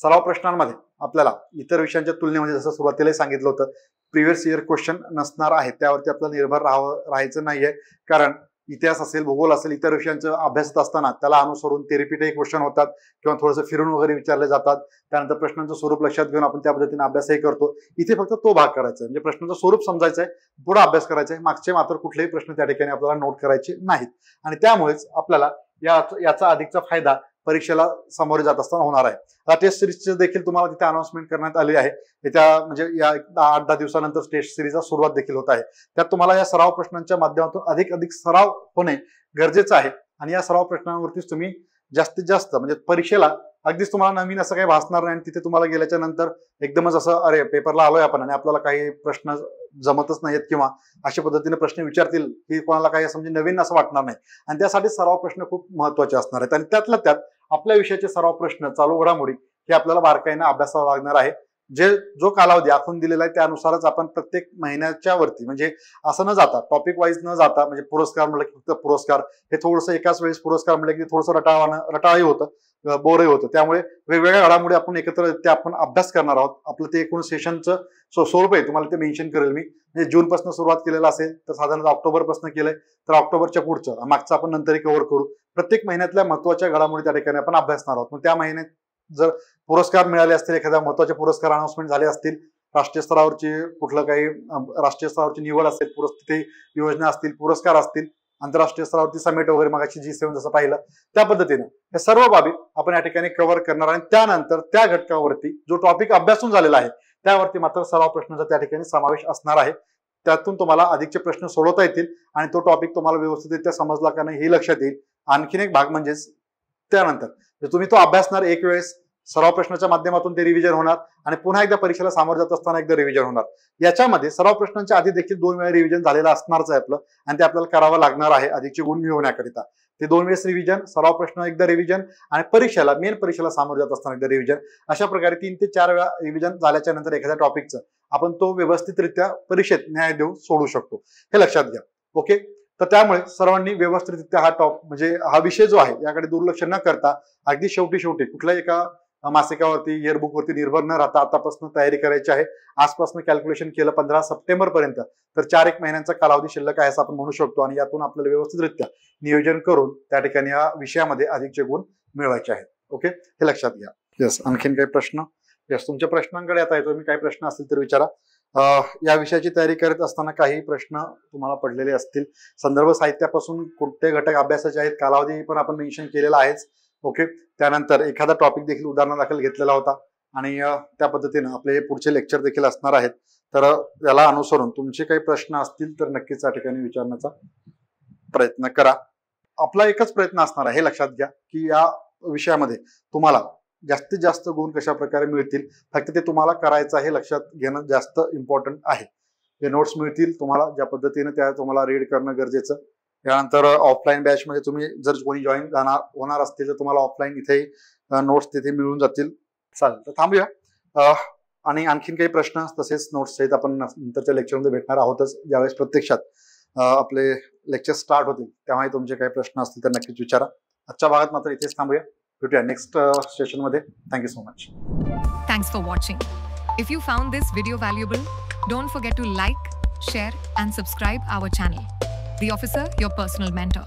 Speaker 1: सराव प्रश्नांमध्ये आपल्याला इतर विषयांच्या तुलनेमध्ये जसं सुरुवातीला सांगितलं होतं प्रिव्हियस इयर क्वेश्चन नसणार आहे, त्यावरती आपल्याला निर्भर राहायचं नाहीये. कारण इतिहास असेल, भूगोल असेल, इतर विषयांचं अभ्यासत असताना त्याला अनुसरून ते रिपीटही क्वेश्चन होतात किंवा थोडंसं फिरून वगैरे विचारले जातात. त्यानंतर प्रश्नांचं स्वरूप लक्षात घेऊन आपण त्या पद्धतीने अभ्यासही करतो. इथे फक्त तो भाग करायचा आहे, म्हणजे प्रश्नाचं स्वरूप समजायचं आहे, पुढे अभ्यास करायचा आहे. मागचे मात्र कुठलेही प्रश्न त्या ठिकाणी आपल्याला नोट करायचे नाहीत आणि त्यामुळेच आपल्याला याचा अधिकचा फायदा परीक्षेला सामोरे जात असताना होणार आहे. आता टेस्ट सिरीजचे देखील तुम्हाला तिथे अनाउन्समेंट करण्यात आली आहे. येत्या म्हणजे या 8-10 दिवसानंतर टेस्ट सिरीजला सुरुवात देखील होत आहे. त्यात तुम्हाला या सराव प्रश्नांच्या माध्यमातून अधिक सराव होणे गरजेचं आहे आणि या सराव प्रश्नांवरतीच तुम्ही जास्तीत जास्त म्हणजे परीक्षेला अगदीच तुम्हाला नवीन असं काही भासणार नाही आणि तिथे तुम्हाला गेल्याच्या नंतर एकदमच असं अरे पेपरला आलोय आपण आणि आपल्याला काही प्रश्न जमतच नाहीत किंवा अशा पद्धतीने प्रश्न विचारतील की कोणाला काही असं म्हणजे नवीन असं वाटणार नाही आणि त्यासाठी सराव प्रश्न खूप महत्वाचे असणार आहेत आणि त्यातल्या त्यात आपल्या विषयाचे सराव प्रश्न, चालू घडामोडी हे आपल्याला बारकाईने अभ्यासावा लागणार आहे. जो कालावधी आखून दिलेला आहे त्यानुसारच आपण प्रत्येक महिन्याच्या वरती म्हणजे असं न जाता टॉपिक वाईज न जाता म्हणजे पुरस्कार म्हटलं की फक्त पुरस्कार हे थोडंसं एकाच वेळेस पुरस्कार म्हटलं की थोडंसं रटाळही होतं, बोरही होतं. त्यामुळे वेगवेगळ्या घडामोडी आपण एकत्र ते आपण अभ्यास करणार आहोत. आपलं ते एकूण सेशनचं स्वरूप आहे, तुम्हाला ते मेन्शन करेल मी. म्हणजे जून पासून सुरुवात केलेलं असेल तर साधारणतः ऑक्टोबर पासून केलंय तर ऑक्टोबरच्या पुढचं मागचं आपण नंतरही कव्हर करू. प्रत्येक महिन्यातल्या महत्वाच्या घडामोडी त्या ठिकाणी आपण अभ्यासणार आहोत. मग त्या महिन्यात जर पुरस्कार मिळाले असतील, एखाद्या महत्वाचे पुरस्कार अनाउन्समेंट झाले असतील, राष्ट्रीय स्तरावरची कुठलं काही राष्ट्रीय स्तरावरची निवड असेल, तिथे योजना असतील, पुरस्कार असतील, आंतरराष्ट्रीय स्तरावरती समिट वगैरे मगाशी G7 जसं पाहिलं त्या पद्धतीने हे सर्व बाबी आपण या ठिकाणी कव्हर करणार आणि त्यानंतर त्या घटकावरती जो टॉपिक अभ्यासून झालेला आहे त्यावरती मात्र सराव प्रश्नाचा त्या ठिकाणी समावेश असणार आहे. त्यातून तुम्हाला अधिकचे प्रश्न सोडवता येतील आणि तो टॉपिक तुम्हाला व्यवस्थितरित्या समजला का नाही हे लक्षात येईल. आणखीन एक भाग म्हणजेच त्यानंतर तुम्ही तो अभ्यासणार एक वेळेस, सराव प्रश्नाच्या माध्यमातून ते रिव्हिजन होणार आणि पुन्हा एकदा परीक्षेला सामोरं जात असताना एकदा रिव्हिजन होणार. याच्यामध्ये सराव प्रश्नांच्या आधी देखील 2 वेळा रिव्हिजन झालेलं असणारच आहे आपलं आणि ते आपल्याला करावं लागणार आहे अधिकचे गुण मिळवण्याकरिता. ते 2 वेळेस रिव्हिजन, सराव प्रश्न एकदा रिव्हिजन आणि मेन परीक्षेला सामोरं जात असताना एकदा रिव्हिजन, अशा प्रकारे 3 ते 4 वेळा रिव्हिजन झाल्याच्या नंतर एखाद्या टॉपिकचं आपण तो व्यवस्थितरित्या परीक्षेत न्याय देऊन सोडू शकतो, हे लक्षात घ्या. ओके, तर त्यामुळे सर्वांनी व्यवस्थितरित्या म्हणजे हा विषय जो आहे याकडे दुर्लक्ष न करता अगदी शेवटी कुठल्याही एका मासिकावरती, इयरबुक वरती निर्भर न राहता आतापासून तयारी करायची आहे. आजपासून कॅल्क्युलेशन केलं 15 सप्टेंबर पर्यंत तर 4-1 महिन्यांचा कालावधी शिल्लक आहे असं आपण म्हणू शकतो आणि यातून आपल्याला व्यवस्थितरित्या नियोजन करून त्या ठिकाणी या विषयामध्ये अधिकचे गुण मिळवायचे आहेत. ओके, हे लक्षात घ्या. येस, आणखीन काही प्रश्न? येस, तुमच्या प्रश्नांकडे आता येतो मी. काही प्रश्न असतील तर विचारा. या विषयाची तयारी करत असताना काही प्रश्न तुम्हाला पडलेले असतील. संदर्भ साहित्यापासून कोणते घटक अभ्यासाचे आहेत कालावधी पण आपण मेन्शन केलेला आहेच. ओके, त्यानंतर एखादा टॉपिक देखील उदाहरणादाखल घेतलेला होता आणि त्या पद्धतीने आपले पुढचे लेक्चर देखील असणार आहेत. तर याला अनुसरून तुमचे काही प्रश्न असतील तर नक्कीच त्या ठिकाणी विचारण्याचा प्रयत्न करा. आपला एकच प्रयत्न असणार आहे, हे लक्षात घ्या की या विषयामध्ये तुम्हाला जास्तीत जास्त गुण कशा प्रकारे मिळतील, फक्त ते तुम्हाला करायचं आहे, लक्षात घेणं जास्त इम्पॉर्टंट आहे. जे नोट्स मिळतील तुम्हाला ज्या पद्धतीने त्या तुम्हाला रीड करणं गरजेचं. त्यानंतर ऑफलाईन बॅच मध्ये तुम्ही जर कोणी जॉईन होणार असतील तर तुम्हाला ऑफलाईन इथे नोट्स तिथे मिळून जातील. चालेल, तर थांबूया. आणि आणखीन काही प्रश्न तसेच नोट्स सहित आपण नंतरच्या लेक्चरमध्ये भेटणार आहोतच. ज्यावेळेस प्रत्यक्षात आपले लेक्चर स्टार्ट होतील तेव्हाही तुमचे काही प्रश्न असतील तर नक्कीच विचारा. आजच्या भागात मात्र इथेच थांबूया. भेटूया नेक्स्ट सेशन मध्ये. Thank you so much.
Speaker 2: Thanks for watching. If you found this video valuable, don't forget to like, share and subscribe our channel. The Officer, your personal mentor.